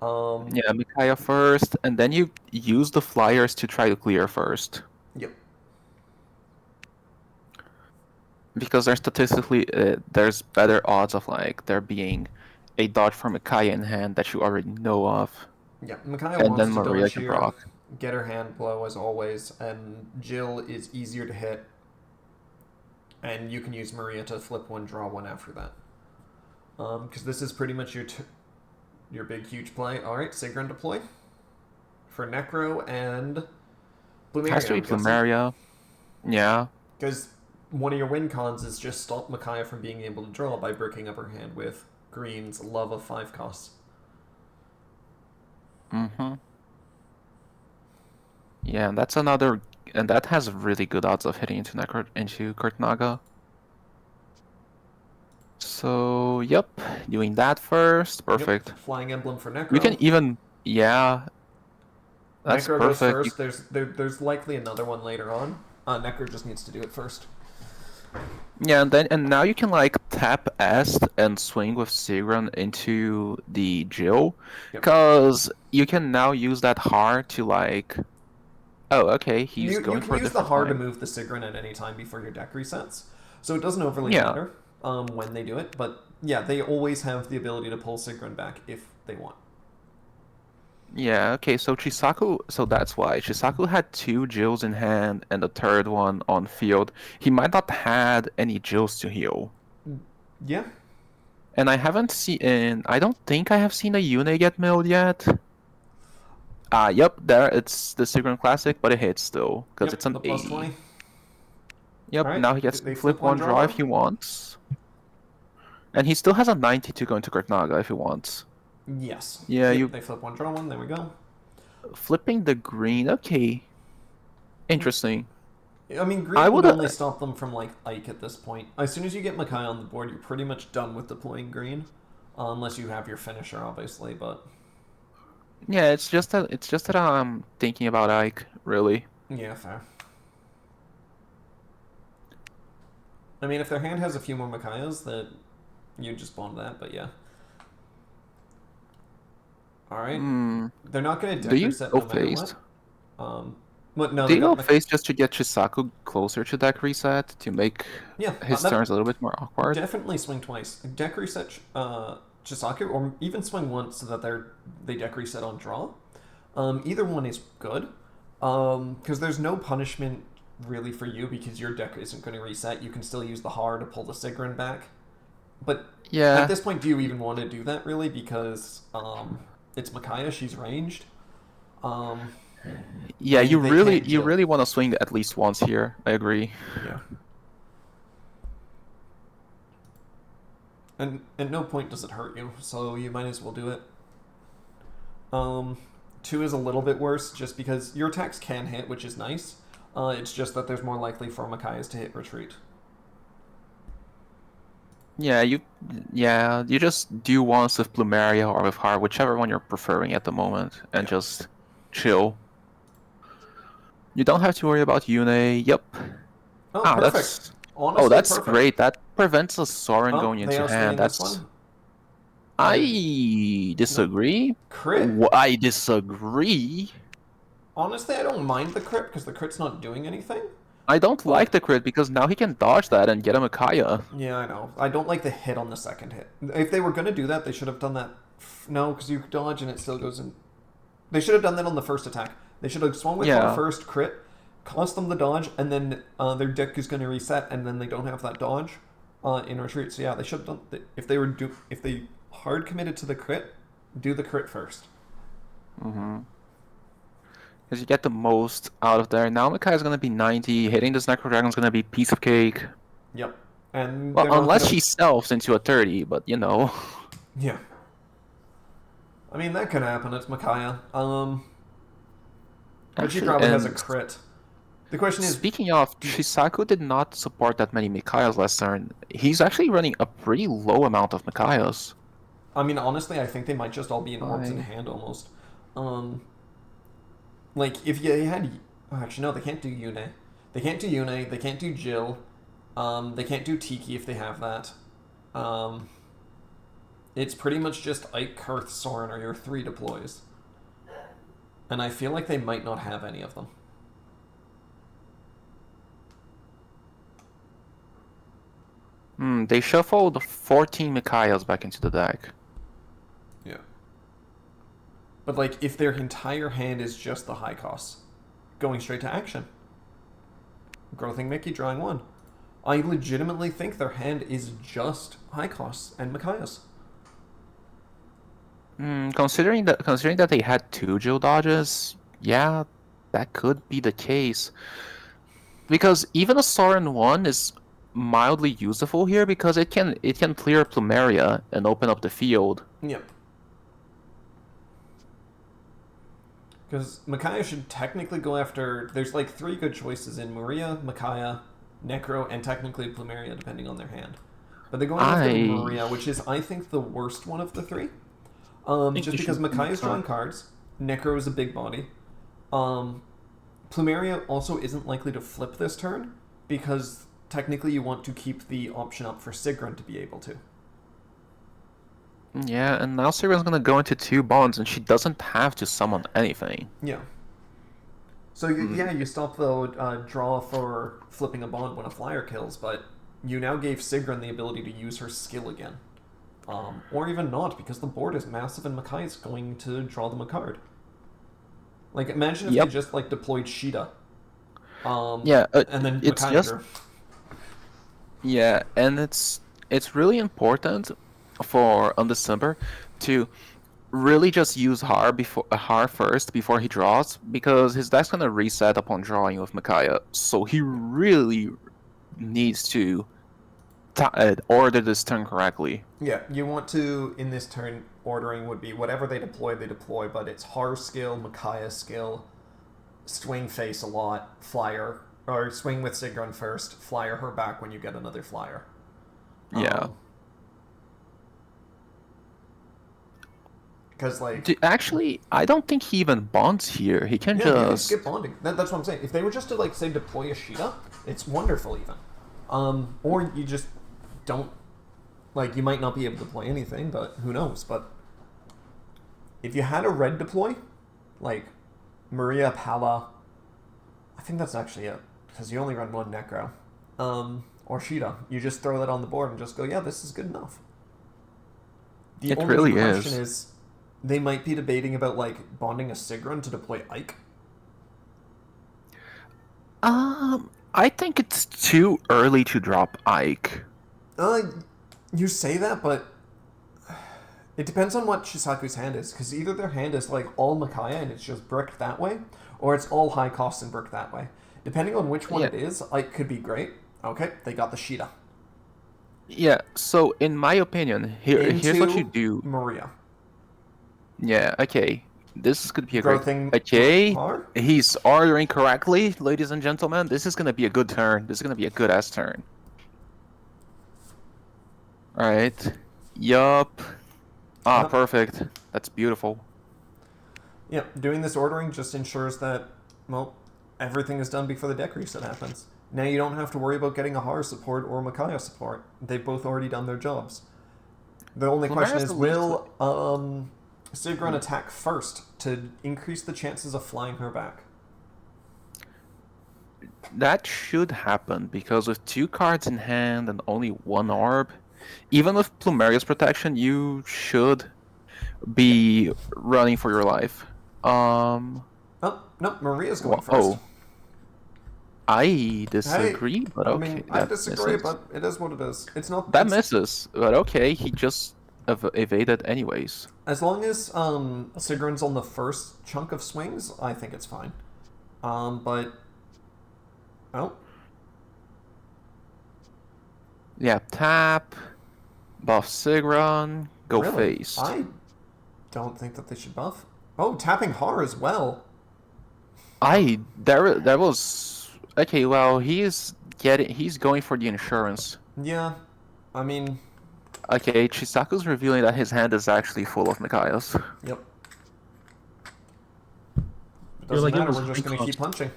Yeah, Micaiah first, and then you use the flyers to try to clear first. Yep. Because there's statistically, there's better odds of like there being a dodge for Micaiah in hand that you already know of. Yeah, Micaiah And wants then to Maria dodge can here, proc. get her hand blow as always, and Jill is easier to hit. And you can use Maria to flip one, draw one after that. Because this is pretty much your big, huge play. All right, Sigrid deploy for Necro and Plumeria. Has to be Plumeria. Yeah. Because one of your win cons is just stop Micaiah from being able to draw by breaking up her hand with Green's Love of 5 costs. Mm-hmm. Yeah, and that's another, and that has really good odds of hitting into Kurtnaga. So, yep, doing that first. Perfect. Yep. Flying Emblem for Necro. We can even, yeah. That's Necro perfect. goes first. There's likely another one later on. Necro just needs to do it first. Yeah, and now you can like tap S and swing with Sigran into the Jill, because you can now use that hard to like. Oh, okay, he's going for a different You can use the hard to line. move the Sigrin at any time before your deck resets, so it doesn't overly Yeah. matter when they do it. But yeah, they always have the ability to pull Sigrin back if they want. Yeah, okay, so Chisaku, so that's why. Chisaku had 2 Jills in hand and the third one on field. He might not had any Jills to heal. Yeah. And I don't think I have seen a Yune get milled yet. Yep, there, it's the Sigurd Classic, but it hits still, because it's an the plus 80. 20. Yep, Alright, now he gets they to flip one draw draw? if he wants. And he still has a 90 to go into Kurtnaga if he wants. Yes. Yeah, Yep, they flip one, draw one. There we go. Flipping the green, okay. Interesting. I mean, green I would would- only stop them from like Ike at this point. As soon as you get Makai on the board, you're pretty much done with deploying green, unless you have your finisher, obviously. But Yeah, it's just that I'm thinking about Ike, really. yeah, fair. I mean, if their hand has a few more Makayas, that you just bond that. But yeah. All right. They're not going to Do you reset go no matter face? what. But no, Do you they go got face just to get Chisaku closer to deck reset to make yeah, his that- turns a little bit more awkward? Definitely swing twice. Deck reset Chisaku, or even swing once so that they deck reset on draw. Either one is good, because there's no punishment really for you because your deck isn't going to reset. You can still use the Har to pull the Sigrun back. But Yeah. at this point, do you even want to do that really? Because it's Micaiah, she's ranged. Yeah, and you they really can't you deal. really want to swing at least once here. I agree. Yeah. And at no point does it hurt you, so you might as well do it. 2 is a little bit worse, just because your attacks can hit, which is nice. It's just that there's more likely for Micaiah's to hit retreat. Yeah, you just do once with Plumeria or with Har, whichever one you're preferring at the moment, and just chill. You don't have to worry about Yune. Yep. Oh, Ah, perfect. that's Honestly, that's perfect. great. That prevents a Sorin Oh, going they into are swinging hand. this That's one. I disagree. Crit. I disagree. Honestly, I don't mind the crit because the crit's not doing anything. I don't like the crit because now he can dodge that and get a Micaiah. Yeah, I know. I don't like the hit on the second hit. If they were going to do that, they should have done that. No, because you dodge and it still goes in. They should have done that on the first attack. They should have swung with Yeah. our first crit, cost them the dodge, and then their deck is going to reset, and then they don't have that dodge in retreat. So yeah, they should have done. If they hard committed to the crit, do the crit first. Mm-hmm. Because you get the most out of there. Now Micaiah's gonna be 90. Hitting this Necro Dragon's gonna be piece of cake. Yep. And Well, they're not unless gonna- she selves into a 30, but you know. Yeah. I mean, that could happen. It's Micaiah. But she Actually, probably has a and crit. The question is, Speaking of, Chisaku did not support that many Micaiahs last turn. He's actually running a pretty low amount of Micaiahs. I mean, honestly, I think they might just all be in orbs in Why? hand almost. Like, if you had... Oh, actually, no, they can't do Yune. They can't do Yune, they can't do Jill. They can't do Tiki if they have that. It's pretty much just Ike, Kurth, Soren are your 3 deploys. And I feel like they might not have any of them. They shuffled 14 Micaiahs back into the deck. Yeah. But, like, if their entire hand is just the high costs, going straight to action. Growthing Mickey, drawing 1. I legitimately think their hand is just high costs and Micaiahs. Considering that they had 2 Jill dodges, yeah, that could be the case. Because even a Soren 1 is mildly useful here because it can clear Plumeria and open up the field. Yep. Because Micaiah should technically go after... There's like 3 good choices in Maria, Micaiah, Necro, and technically Plumeria, depending on their hand. But they're going after Maria, which is, I think, the worst one of the 3. Just because Micaiah's drawing cards, Necro is a big body. Plumeria also isn't likely to flip this turn, because technically you want to keep the option up for Sigrun to be able to. Yeah, and now Sigrun's gonna go into 2 bonds, and she doesn't have to summon anything. Yeah. So, yeah, you stop the draw for flipping a bond when a flyer kills, but you now gave Sigrun the ability to use her skill again. Or even not, because the board is massive and Micaiah's going to draw them a card. Like, imagine if they just, like, deployed Sheeta. And then it's Micaiah just... drew. Yeah, and it's really important for Undecember to really just use Har first before he draws, because his deck's gonna reset upon drawing with Micaiah. So he really needs to order this turn correctly. Yeah, you want to, in this turn, ordering would be whatever they deploy, but it's Har skill, Micaiah skill, swing face a lot, flyer, or swing with Sigrun first, flyer her back when you get another flyer. Yeah. Because, like... Actually, I don't think he even bonds here. He can Yeah, you can just... skip bonding. That's what I'm saying. If they were just to, like, say, deploy a Sheeta, it's wonderful, even. Or you just don't... Like, you might not be able to deploy anything, but who knows? But if you had a red deploy, like Maria, Pala, I think that's actually it, because you only run 1 Necro, or Sheeta, you just throw that on the board and just go, yeah, this is good enough. The It only really question is. is, they might be debating about like bonding a Sigrun to deploy Ike. I think it's too early to drop Ike. You say that, but it depends on what Chisaku's hand is, because either their hand is like all Micaiah and it's just bricked that way, or it's all high cost and bricked that way. Depending on which one Yeah. it is, Ike could be great. Okay, they got the Sheeta. Yeah, so in my opinion, here's what you Into do. Maria. Yeah, okay. This is gonna be a Growth great. thing. Okay, Har? he's ordering correctly, ladies and gentlemen. This is gonna be a good turn. This is gonna be a good ass turn. All right. Yup. Ah, Yep. perfect. That's beautiful. Yeah, doing this ordering just ensures that, well, everything is done before the deck reset happens. Now you don't have to worry about getting a Har support or Micaiah support. They've both already done their jobs. The only question is, will Sigrun attack first to increase the chances of flying her back? That should happen because with 2 cards in hand and only 1 orb, even with Plumeria's protection, you should be running for your life. Oh, no, Maria's going first. Oh, I disagree, Hey, but I okay. mean, I that disagree, misses. but it is what it is. It's not That it's- misses, but okay, he just evaded anyways. As long as Sigrun's on the first chunk of swings, I think it's fine. But oh, Yeah, tap, buff Sigrun, go really? face. I don't think that they should buff. Oh, tapping Har as well. There was okay. Well, he's going for the insurance. Yeah, I mean, Okay, Chisaku's revealing that his hand is actually full of Micaiahs. yep. It Feel doesn't like it matter. was We're just high gonna keep cost. punching.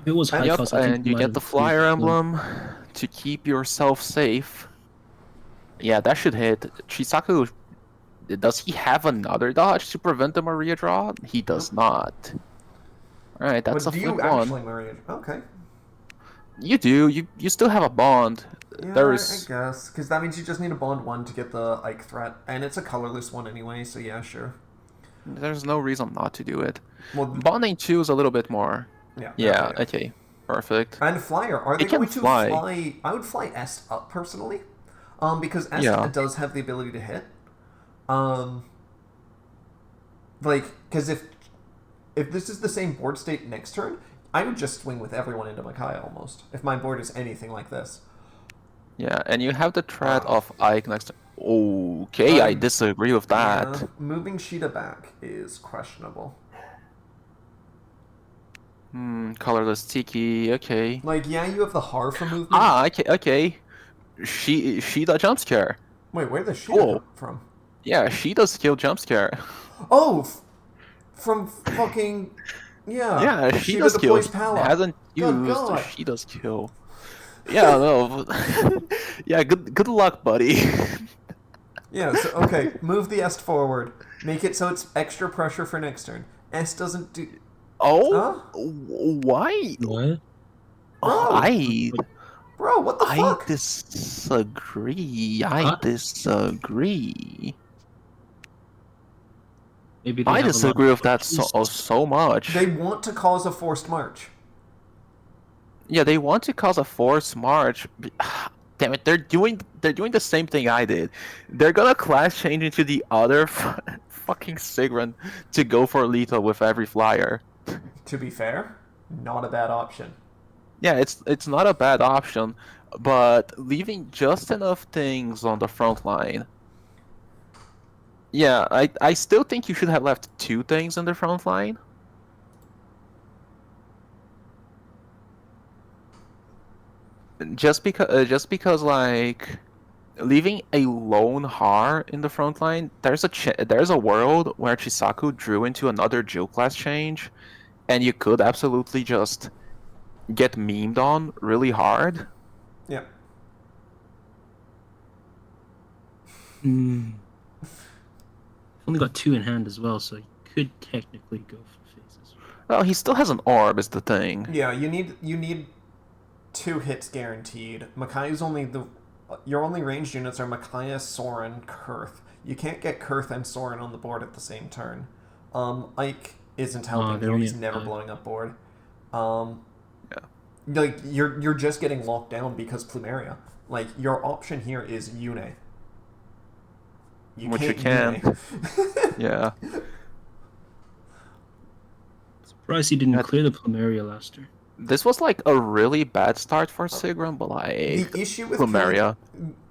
If it was high Yep, cost, I think and he you might get have the flyer used emblem to keep yourself safe. Yeah, that should hit. Chisaku, does he have another dodge to prevent the Maria draw? He does not. Alright, that's But a do you flip actually, one. Maria? Okay. You do. You still have a bond. Yeah, There I is. guess. Because that means you just need a bond 1 to get the Ike threat. And it's a colorless one anyway, so yeah, sure. There's no reason not to do it. Well, Bonding 2 is a little bit more. yeah. Yeah, okay. Perfect. And Flyer, are they It can going to fly. fly? I would fly Est up personally, because Est Yeah. does have the ability to hit. Because if this is the same board state next turn, I would just swing with everyone into Micaiah almost. If my board is anything like this. Yeah, and you have the threat of Ike next. Okay, I disagree with that. Yeah, moving Sheeta back is questionable. Colorless Tiki. Okay. Like, yeah, you have the Har for movement. Ah, okay. She the jump scare. Wait, where does Sheeta Oh. come from? Yeah, she does kill jump scare. Oh, from fucking yeah. Yeah, she Sheeta does kill. deploys Pala. Hasn't Good used. God. She does kill. Yeah, no. Yeah, good luck, buddy. Yeah, so, okay, move the Est forward. Make it so it's extra pressure for next turn. Est doesn't do... Oh, Huh? why? What? Bro, what the I fuck? disagree. I Huh? disagree. Maybe they I have a lot disagree of with that so much. They want to cause a forced march. Yeah, they want to cause a forced march. Damn it, they're doing the same thing I did. They're gonna class change into the other fucking Sigrun to go for lethal with every flyer. To be fair, not a bad option. Yeah, it's not a bad option, but leaving just enough things on the front line. Yeah, I still think you should have left 2 things in the front line. Just because like leaving a lone Har in the front line, there's a world where Chisaku drew into another Jill class change, and you could absolutely just get memed on really hard. Yeah. Only got 2 in hand as well, so you could technically go for phases. Well, he still has an orb, is the thing. Yeah, you need 2 hits guaranteed. Micaiah's only the... Your only ranged units are Micaiah, Soren, Kurth. You can't get Kurth and Soren on the board at the same turn. Ike isn't helping they're here. only He's at never 5. blowing up board. Yeah. Like you're just getting locked down because Plumeria. Like your option here is Yune. Which you can't can. Yune. Yeah. Surprised he didn't That- clear the Plumeria last turn. This was like a really bad start for Sigrun, but like The issue with Plumeria.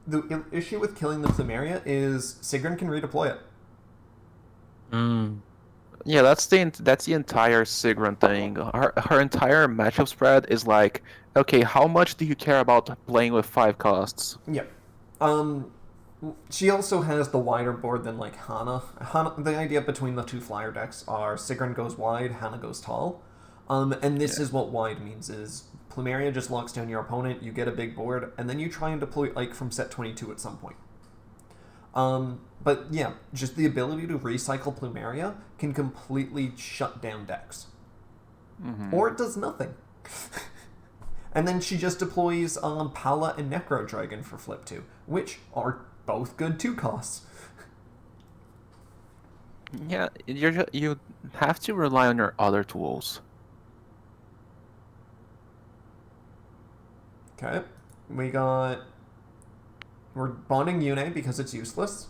the issue with killing the Plumeria is Sigrun can redeploy it. Yeah, that's the entire Sigrun thing. Her entire matchup spread is like, okay, how much do you care about playing with 5 costs? Yep. She also has the wider board than like Hana. The idea between the two flyer decks are Sigrun goes wide, Hana goes tall. And this is what wide means is Plumeria just locks down your opponent, you get a big board, and then you try and deploy Ike from set 22 at some point. But yeah, just the ability to recycle Plumeria can completely shut down decks. Or it does nothing. And then she just deploys Pala and Necro Dragon for flip 2, which are both good 2 costs. Yeah, you have to rely on your other tools. Okay, we're bonding Yune because it's useless.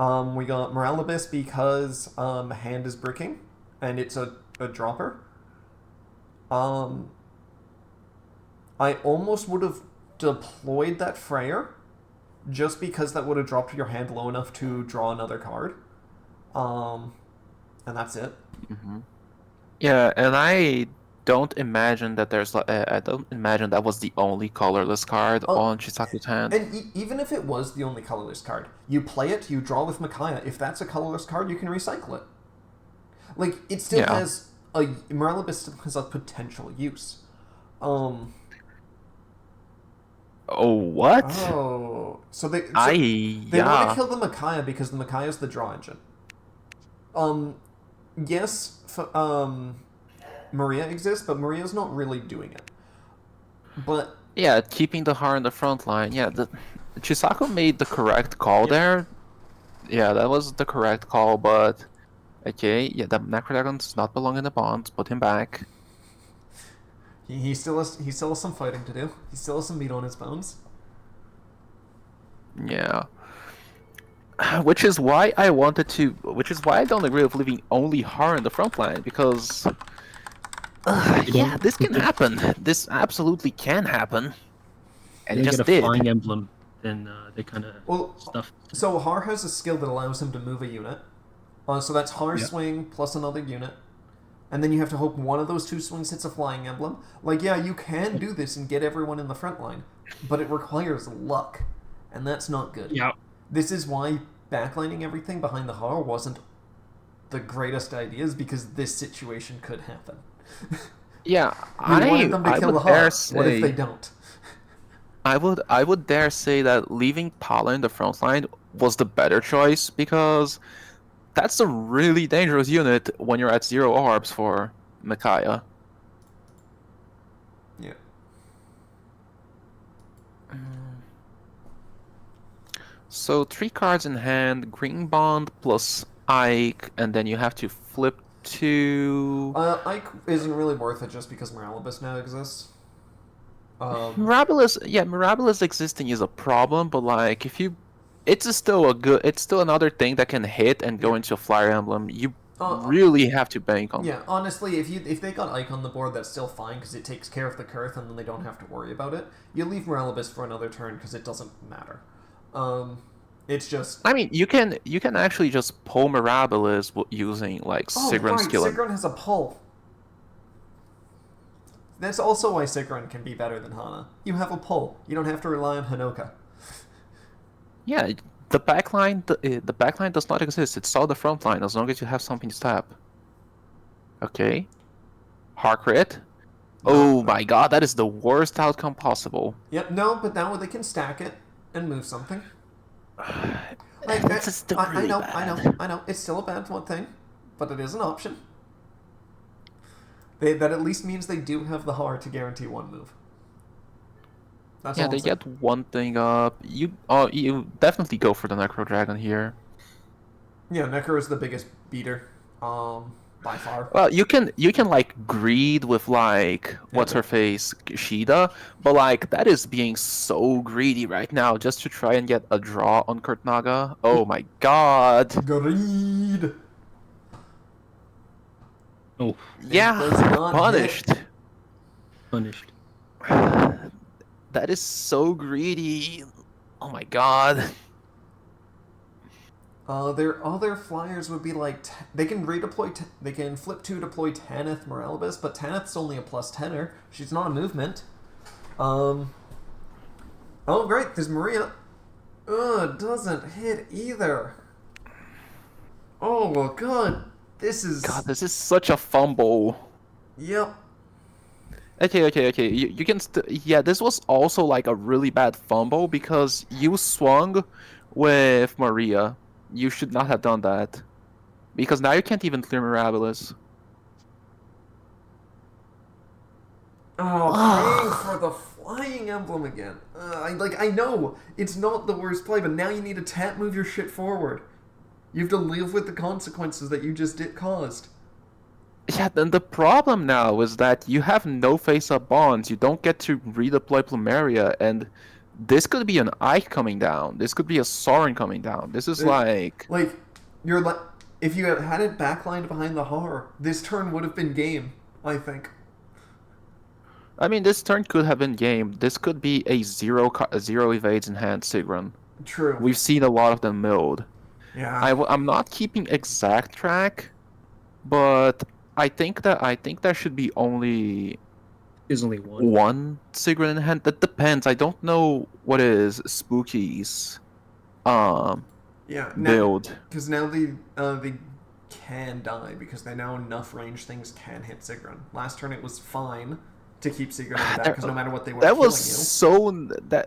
We got Moralibus because hand is bricking, and it's a dropper. I almost would have deployed that Freyr, just because that would have dropped your hand low enough to draw another card. And that's it. Yeah, and I don't imagine that I don't imagine that was the only colorless card on Chisaku's hand. And even if it was the only colorless card, you play it, you draw with Micaiah. If that's a colorless card, you can recycle it. Like, it still has Moralibus still has a potential use. Oh, what? Oh, so they I they want to kill the Micaiah because the Micaiah is the draw engine. Yes, Maria exists, but Maria's not really doing it. But yeah, keeping the heart in the front line. Yeah, Chisaku made the correct call there. Yeah, that was the correct call, but okay, yeah, the Necrodragon does not belong in the bonds. Put him back. he still has some fighting to do. He still has some meat on his bones. Yeah. Which is why I don't agree with leaving only her in the front line, because yeah, this can happen. This absolutely can happen. And They it just get a did. flying emblem, then they kind of stuff. So Har has a skill that allows him to move a unit. So that's Har swing plus another unit. And then you have to hope one of those 2 swings hits a flying emblem. Like, yeah, you can do this and get everyone in the front line, but it requires luck. And that's not good. Yeah. This is why backlining everything behind the Har wasn't the greatest ideas, because this situation could happen. Yeah, We wanted them to kill the Har. What if they don't? I would dare say that leaving Pala in the front line was the better choice, because that's a really dangerous unit when you're at 0 orbs for Micaiah. Yeah. So 3 cards in hand, Green Bond plus Ike, and then you have to flip to... Ike isn't really worth it just because Moralibus now exists. Mirabilis existing is a problem, but like it's still another thing that can hit and go into a flyer emblem. You really have to bank on. Yeah, honestly, if they got Ike on the board, that's still fine because it takes care of the Kurth and then they don't have to worry about it. You leave Moralibus for another turn because it doesn't matter. It's just... I mean, you can actually just pull Mirabilis using like Sigrun's skill. Sigrun has a pull. That's also why Sigrun can be better than Hana. You have a pull. You don't have to rely on Hanoka. Yeah, the backline does not exist. It's all the front line as long as you have something to tap. Okay. Harcrit. Oh my god, that is the worst outcome possible. Yep, no, but now they can stack it and move something. Like, This is still really bad. I know. It's still a bad one thing, but it is an option. That at least means they do have the heart to guarantee 1 move. That's Yeah, all they I'm saying. get one thing up. You definitely go for the Necro Dragon here. Yeah, Necker is the biggest beater, by far. Well, you can like greed with like what's her face Shida, but like that is being so greedy right now just to try and get a draw on Kurt Naga. Oh my god. Greed. Oh, Yeah, does not punished. punished. That is so greedy. Oh my god. Their other flyers would be like they can redeploy. They can flip to deploy Tanith Moralibus, but Tanith's only a +10er. She's not a movement. Oh great, there's Maria. Doesn't hit either. Oh well, god, this is. God, this is such a fumble. Yep. Okay. You can yeah, this was also like a really bad fumble because you swung with Maria. You should not have done that. Because now you can't even clear Mirabilis. Oh, paying for the flying emblem again. I know it's not the worst play, but now you need to move your shit forward. You have to live with the consequences that you just caused. Yeah, then the problem now is that you have no face-up bonds. You don't get to redeploy Plumeria, and this could be an Ike coming down. This could be a Soren coming down. This is like you're like, if you had it backlined behind the horror, this turn would have been game. I think. I mean, this turn could have been game. This could be a zero evades in hand Sigrun. True. We've seen a lot of them milled. Yeah. I'm not keeping exact track, but I think there should be only There's only one. one Sigrun in hand. That depends. I don't know what is Spooky's Yeah. build. Because now they can die because they know enough range things can hit Sigrun. Last turn it was fine to keep Sigrun in the back because no matter what they were That killing was so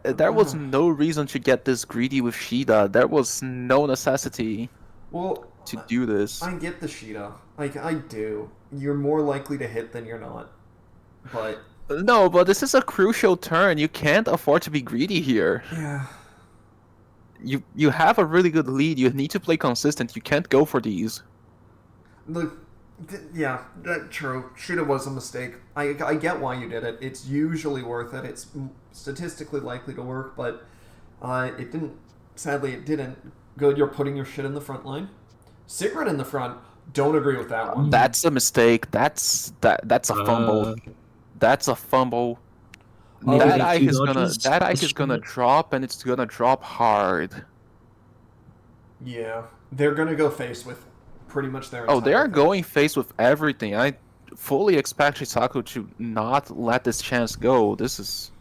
there was no reason to get this greedy with Shida. There was no necessity to do this. I get the Shida. Like, I do. You're more likely to hit than you're not. But No, but this is a crucial turn. You can't afford to be greedy here. yeah. You have a really good lead. You need to play consistent. You can't go for these. Look, yeah, true. Shida was a mistake. I get why you did it. It's usually worth it. It's statistically likely to work, but it didn't. Sadly, it didn't. Good, you're putting your shit in the front line. Sigrun in the front. Don't agree with that one. That's a mistake. That's a fumble. That's a fumble. That Ike is gonna drop, and it's gonna drop hard. Yeah, they're gonna go face with pretty much their. Oh, they entire are thing. going face with everything. I fully expect Chisaku to not let this chance go. This is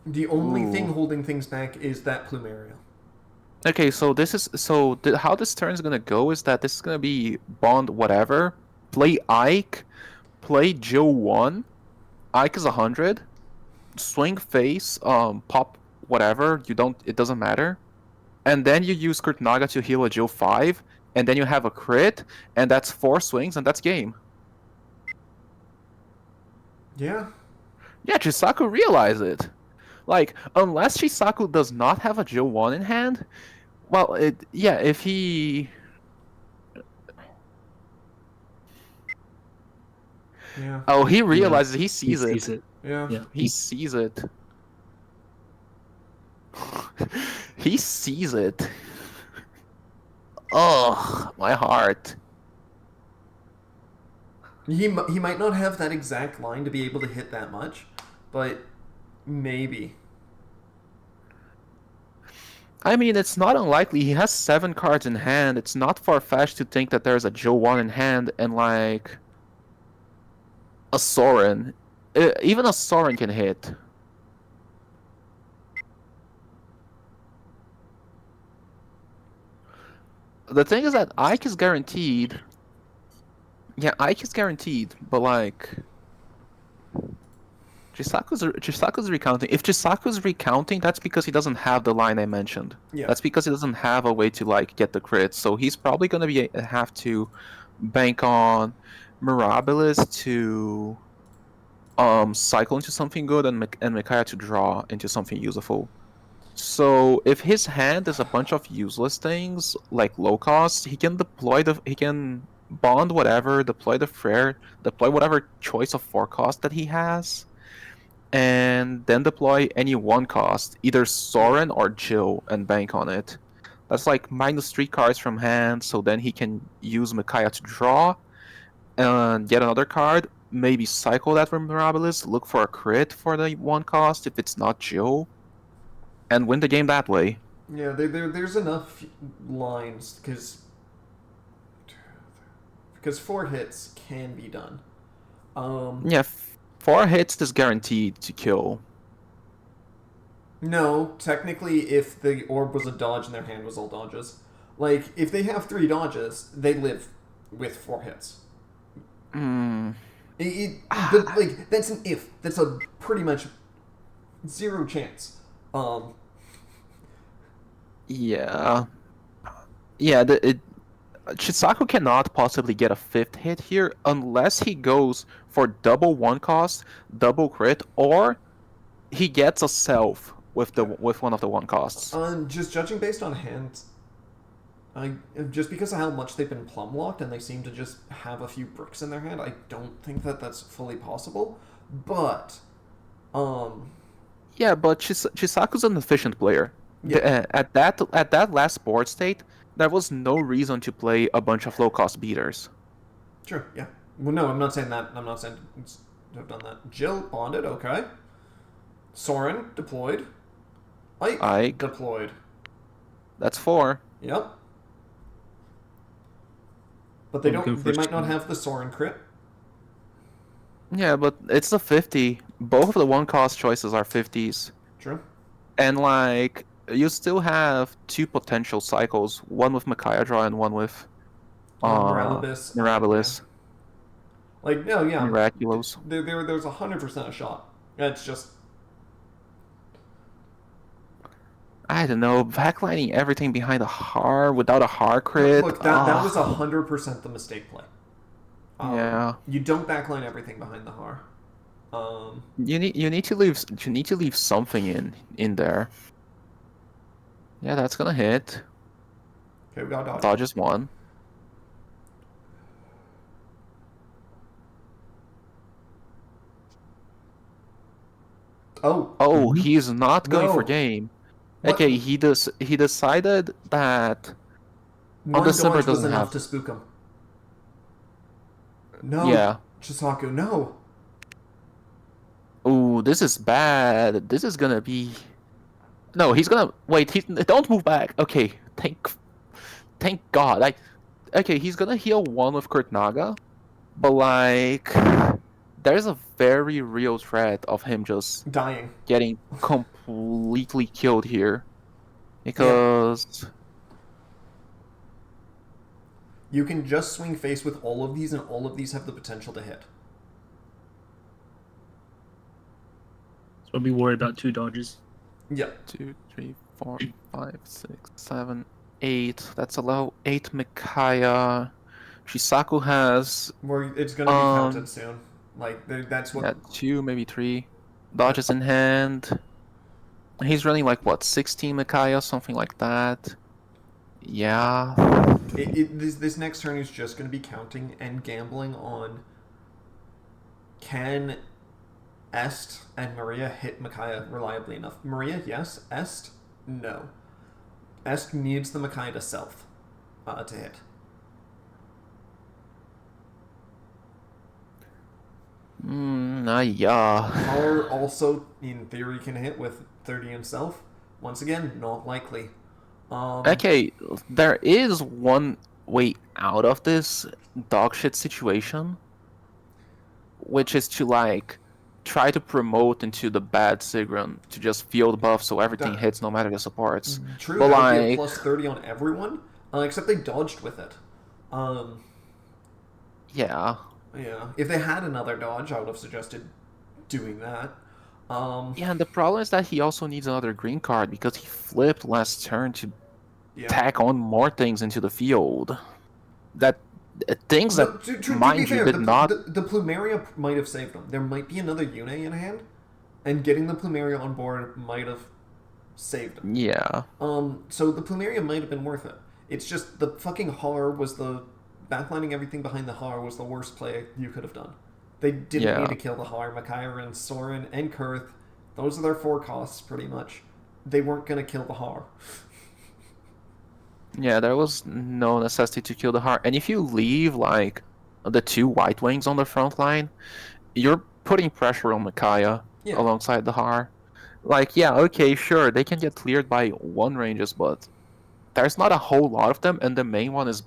The only thing holding things back is that Plumeria. okay. So this is how this turn is gonna go is that this is gonna be Bond whatever. Play Ike, play Joe 1. Ike is 100. Swing face, pop whatever. It doesn't matter. And then you use Kurt Naga to heal a Joe 5, and then you have a crit, and that's 4 swings, and that's game. Yeah. Yeah, Chisaku realized it. Like, unless Chisaku does not have a Joe 1 in hand, well, if he... Yeah. Oh, he realizes, he sees He it. sees it. Yeah. Yeah. He sees it. He sees it. Ugh, my heart. He might not have that exact line to be able to hit that much, but maybe. I mean, it's not unlikely. He has 7 cards in hand. It's not far-fetched to think that there's a Joe 1 in hand and, like, a Soren. Even a Soren can hit. The thing is that Ike is guaranteed. Yeah, Ike is guaranteed, but, like... Chisaku's recounting. If Chisaku's recounting, that's because he doesn't have the line I mentioned. Yeah. That's because he doesn't have a way to like get the crit. So he's probably gonna have to bank on Mirabilis to cycle into something good and Micaiah to draw into something useful. So if his hand is a bunch of useless things like low cost, he can bond whatever, deploy the flare, deploy whatever choice of 4 cost that he has, and then deploy any 1 cost, either Soren or Jill, and bank on it. That's like -3 cards from hand, so then he can use Micaiah to draw and get another card. Maybe cycle that from Mirabilis, look for a crit for the 1 cost if it's not Jill, and win the game that way. Yeah, there's enough lines because 4 hits can be done. Yeah, 4 hits is guaranteed to kill. No, technically, if the orb was a dodge and their hand was all dodges, like if they have 3 dodges, they live with 4 hits. But like that's an if. That's a pretty much 0 chance. Yeah. Chisaku cannot possibly get a 5th hit here unless he goes for double 1 cost, double crit, or he gets a self with one of the 1 costs. Just judging based on hand, just because of how much they've been plum locked and they seem to just have a few bricks in their hand, I don't think that that's fully possible. But, yeah, but Chisaku's an efficient player. Yeah. At that last board state, there was no reason to play a bunch of low cost beaters. Sure, yeah. Well, no, I'm not saying that. I'm not saying to have done that. Jill bonded, okay. Soren deployed. Ike deployed. That's 4. Yep. But they might not have the Soren crit. Yeah, but it's a 50. Both of the 1-cost choices are 50s. True. And like you still have 2 potential cycles, one with Micaiah draw and one with Mirabilis. Like, no, yeah. Miraculous. There's 100% a shot. It's just... I don't know, backlining everything behind a Har without a Har crit. Look, that was 100% the mistake play. Yeah. You don't backline everything behind the Har. You need to leave something in there. Yeah, that's gonna hit. Okay, we got dodge. Dodges 1. Oh, he's not going for No. game. What? Okay, he decided that one Undecember dodge was doesn't enough have- to spook him. No, Yeah. Chisaku, no. Ooh, this is bad. This is gonna be. No, he's gonna wait. Don't move back. Okay, thank God. Okay, he's gonna heal 1 with Kurt Naga, but like, there's a very real threat of him just Dying. getting completely killed here, because You can just swing face with all of these, and all of these have the potential to hit. So I'll be worried about 2 dodges. Yeah. 2, 3, 4, 5, 6, 7, 8. That's a low 8 Micaiah. Chisaku has It's gonna be counted soon. Like, that's what... 2, maybe 3 dodges in hand. He's running like what, 16 Micaiah, something like that. Yeah. This next turn is just going to be counting and gambling on can Est and Maria hit Micaiah reliably enough. Maria, yes. Est, no. Est needs the Micaiah to self to hit. Yeah. Har also, in theory, can hit with 30 himself. Once again, not likely. Okay, there is one way out of this dog shit situation, which is to like try to promote into the bad Sigrun to just field buff so everything hits no matter the supports. True, but that would be a like, plus 30 on everyone, except they dodged with it. yeah. Yeah, if they had another dodge, I would have suggested doing that. Yeah, and the problem is that he also needs another green card because he flipped last turn to tack on more things into the field. Things that, mind you, did not... The Plumeria might have saved him. There might be another Yune in hand, and getting the Plumeria on board might have saved it. Yeah. So the Plumeria might have been worth it. It's just the fucking Har was the... Backlining everything behind the Har was the worst play you could have done. They didn't need to kill the Har. Makaira and Soren and Kurth, those are their 4 costs, pretty much. They weren't going to kill the Har. Yeah, there was no necessity to kill the Har. And if you leave, like, the 2 White Wings on the front line, you're putting pressure on Micaiah alongside the Har. Like, yeah, okay, sure, they can get cleared by 1 ranges, but there's not a whole lot of them, and the main one is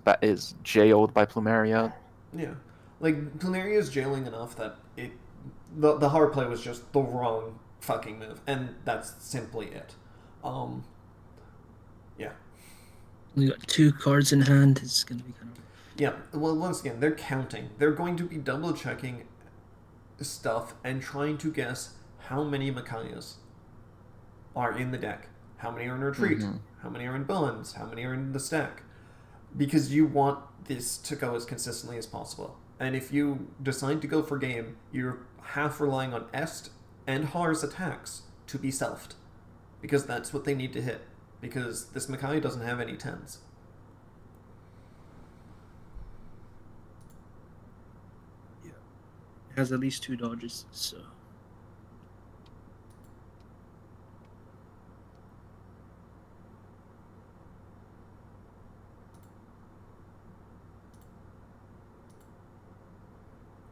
jailed by Plumeria. Yeah. Like, Plumeria is jailing enough that the Har play was just the wrong fucking move, and that's simply it. Yeah. We got 2 cards in hand. It's going to be kind of... Yeah, well, once again, they're counting. They're going to be double-checking stuff and trying to guess how many Micaiahs are in the deck. How many are in retreat? How many are in bonds? How many are in the stack? Because you want this to go as consistently as possible. And if you decide to go for game, you're half relying on Est and Har's attacks to be selfed. Because that's what they need to hit. Because this Micaiah doesn't have any 10s. Yeah. It has at least 2 dodges, so...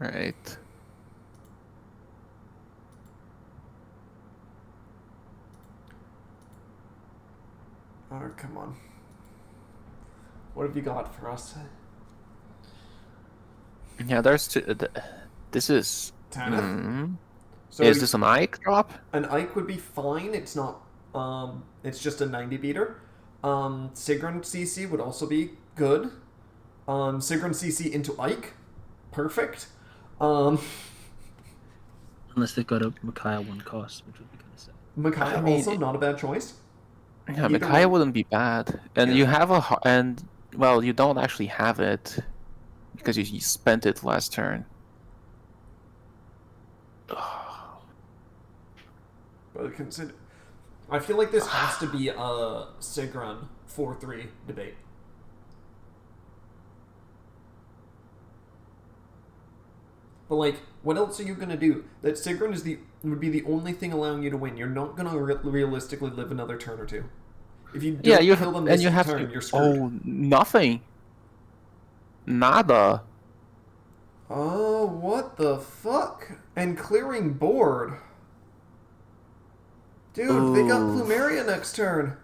Right. Oh, come on. What have you got for us? Yeah, there's 2... This is... Tanith? So is this an Ike drop? An Ike would be fine. It's not... it's just a 90 beater. Sigrun CC would also be good. Sigrun CC into Ike. Perfect. Unless they've got a Micaiah 1 cost, which would be kind of sad. Micaiah also not a bad choice. Yeah, Micaiah wouldn't be bad. And you have well, you don't actually have it because you spent it last turn. But consider... I feel like this has to be a Sigrun 4-3 debate. But, like, what else are you going to do? That Sigrun would be the only thing allowing you to win. You're not going to realistically live another turn or 2. If you don't kill them this turn, you're screwed. Oh, nothing. Nada. Oh, what the fuck? And clearing board. Dude, they got Plumeria next turn.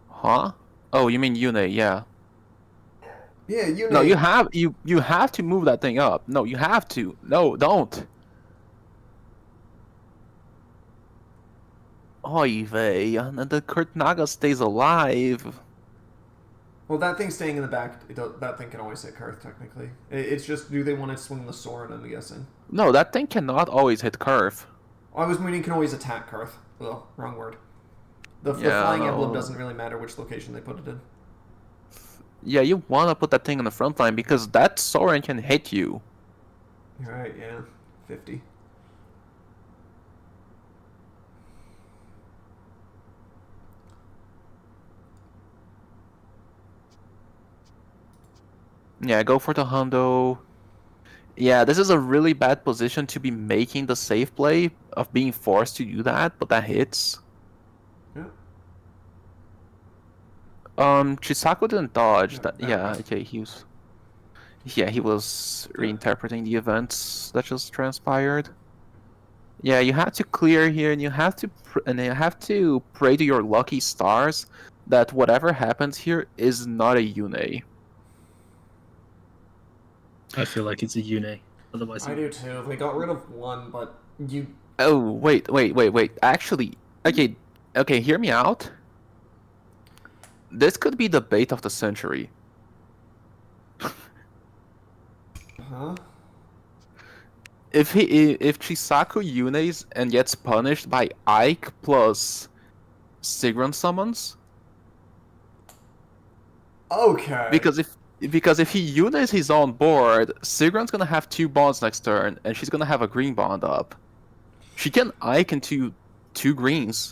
Huh? Oh, you mean Yune, yeah. Yeah, No, you have to move that thing up. No, you have to. No, don't. Oy vey, and the Kurt Naga stays alive. Well, that thing staying in the back, that thing can always hit Kurth, technically. It's just, do they want to swing the sword, I'm guessing? No, that thing cannot always hit Kurth. I was meaning can always attack Kurth. Oh, wrong word. The flying emblem doesn't really matter which location they put it in. Yeah, you want to put that thing on the front line because that Soren can hit you. Alright, yeah. 50. Yeah, go for the Hundo. Yeah, this is a really bad position to be making the safe play of being forced to do that, but that hits. Yeah. Chisaku didn't dodge. No, That. no, Yeah, no. okay, he was. Yeah, he was reinterpreting the events that just transpired. Yeah, you have to clear here, and you have to pray to your lucky stars that whatever happens here is not a Yune. I feel like it's a Yune. Otherwise, I do too. They got rid of one, but you... Oh, wait. Actually, okay, hear me out. This could be the bait of the century. Huh? If Chisaku Yunes and gets punished by Ike plus Sigrun summons, Okay. because if he Yunes his own board, Sigrun's gonna have 2 bonds next turn, and she's gonna have a green bond up. She can Ike into 2 greens.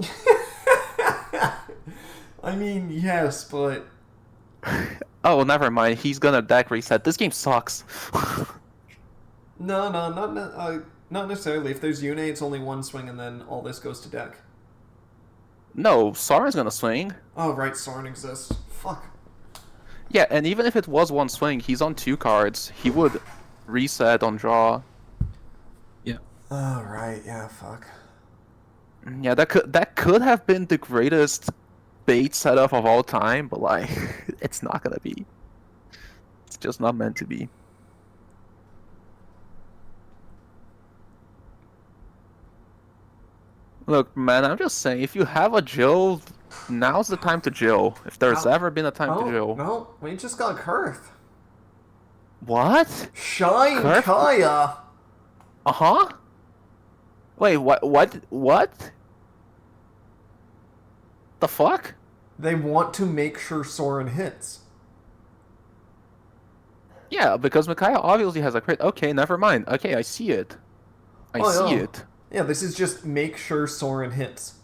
I mean, yes, but Oh, never mind. He's gonna deck reset. This game sucks. no, not necessarily. If there's Yune, it's only one swing, and then all this goes to deck. No, Soren's gonna swing. Oh, right, Soren exists. Fuck. Yeah, and even if it was one swing, he's on 2 cards. He would reset on draw. Oh, right, yeah, fuck. Yeah, that could have been the greatest bait setup of all time, but like, it's not gonna be. It's just not meant to be. Look, man, I'm just saying, if you have a Jill, now's the time to Jill. If there's Ow. ever been a time Oh, to Jill. no, we just got Kurth. What? Shine Kurth? Kaya! Uh-huh? Wait, what? The fuck? They want to make sure Soren hits. Yeah, because Micaiah obviously has a crit. Okay, never mind. Okay, I see it. I see it. Yeah, this is just make sure Soren hits.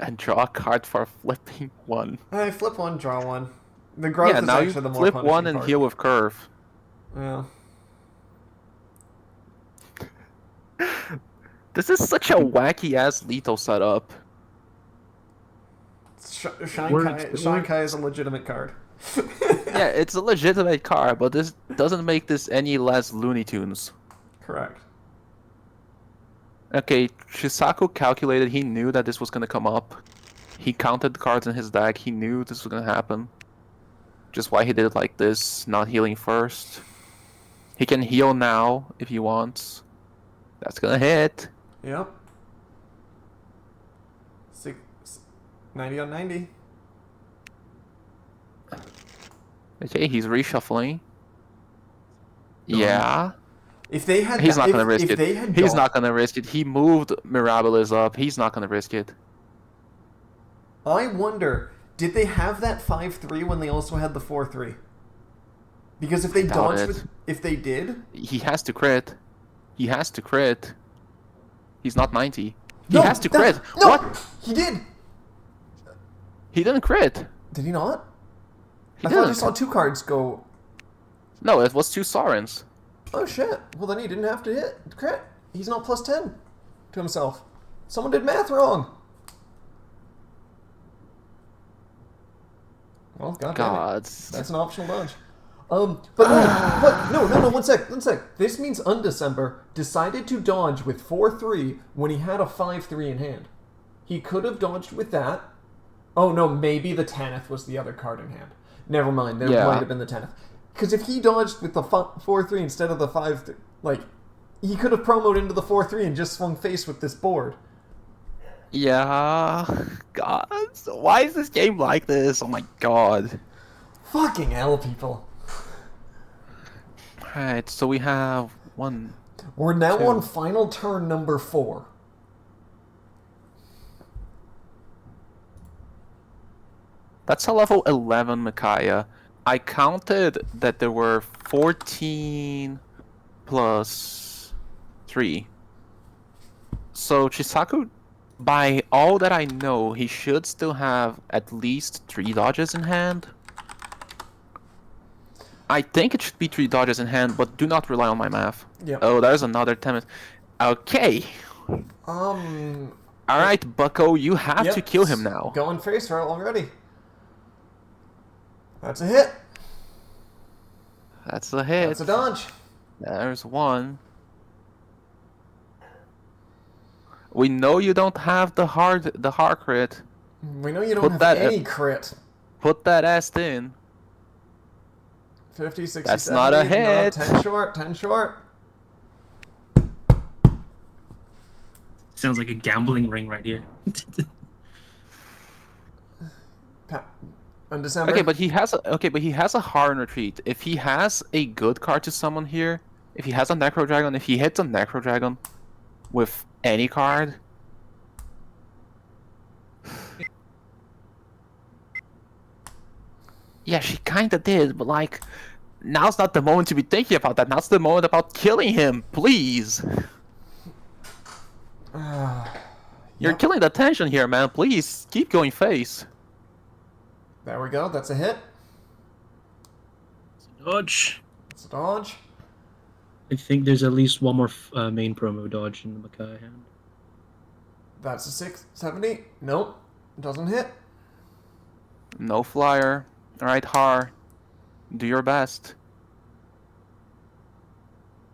And draw a card for flipping 1. I flip one, draw one. The growth Yeah, is now you actually the more flip punishing 1 and part. heal with curve. Yeah. This is such a wacky ass lethal setup. Shine Kai is a legitimate card. Yeah, it's a legitimate card, but this doesn't make this any less Looney Tunes. Correct. Okay, Chisaku calculated, he knew that this was gonna come up. He counted the cards in his deck, he knew this was gonna happen. Just why he did it like this, not healing first. He can heal now if he wants. That's gonna hit. Yep. 90 on 90. Okay, he's reshuffling. Yeah. If they had, He's not gonna risk it. They had He's not gonna risk it. He moved Mirabilis up. He's not gonna risk it. I wonder, did they have that 5-3 when they also had the 4-3? Because if they Doubt dodged it. with, if they did, He has to crit. He has to crit. He's not 90. He no, has to crit. No, What? he did. He didn't crit. Did he not? He I thought I didn't. saw 2 cards go. No, it was 2 Sorens. Oh shit! Well then he didn't have to hit crit. He's not plus 10 to himself. Someone did math wrong. Well, God. That's an optional dodge. But no, one sec. This means Undecember decided to dodge with 4-3 when he had a 5-3 in hand. He could have dodged with that. Oh no, maybe the Tanith was the other card in hand. Never mind, there Yeah. might have been the Tanith. Because if he dodged with the 4-3 instead of the 5-3, like, he could have promoed into the 4-3 and just swung face with this board. Yeah. God. Why is this game like this? Oh my god. Fucking hell, people. Alright, so we have 1. We're now 2. on final turn number 4. That's a level 11 Micaiah. I counted that there were 14 plus 3. So Chisaku, by all that I know, he should still have at least 3 dodges in hand. I think it should be 3 dodges in hand, but do not rely on my math. Yep. Oh, there's another 10 minutes. Okay. Alright, Bucko, you have Yep, to kill him now. Going face roll already. That's a hit. That's a hit. That's a dodge. There's 1. We know you don't have the hard crit. We know you don't Put have that- any crit. Put that ass in. 50, 60, That's 70, not a no, hit. 10 short, 10 short. Sounds like a gambling ring right here. Undecember. Okay, but he has a hard retreat. If he has a good card to summon here, if he has a Necro Dragon, if he hits a Necro Dragon with any card, yeah, she kinda did, but like, now's not the moment to be thinking about that. Now's the moment about killing him, please. You're Yep. killing the tension here, man. Please keep going face. There we go. That's a hit. It's a dodge. It's a dodge. I think there's at least one more main promo dodge in the Makai hand. That's a 670. Nope. Doesn't hit. No flyer. Alright, Har. Do your best.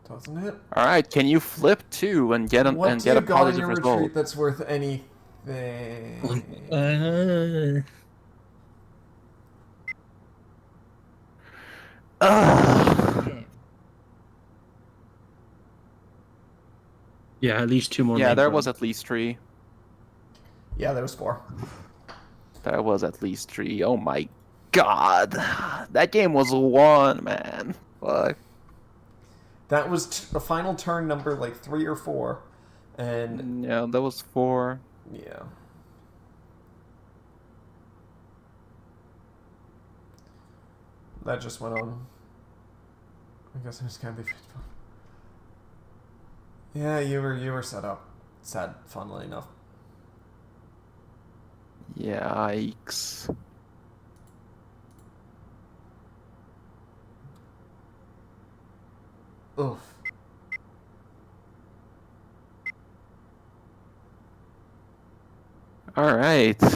Doesn't hit. Alright, can you flip two and get What and do get you a got in positive your result? retreat that's worth anything? Game. Yeah, at least two more. Yeah, main there promo. was at least 3. Yeah, there was 4. There was at least 3. Oh my god. That game was 1, man. Fuck. That was a final turn number like 3 or 4, and Yeah, that was 4. yeah. That just went on. I guess I just can't be faithful. Yeah, you were set up. Sad, funnily enough. Yikes. Oof. Alright.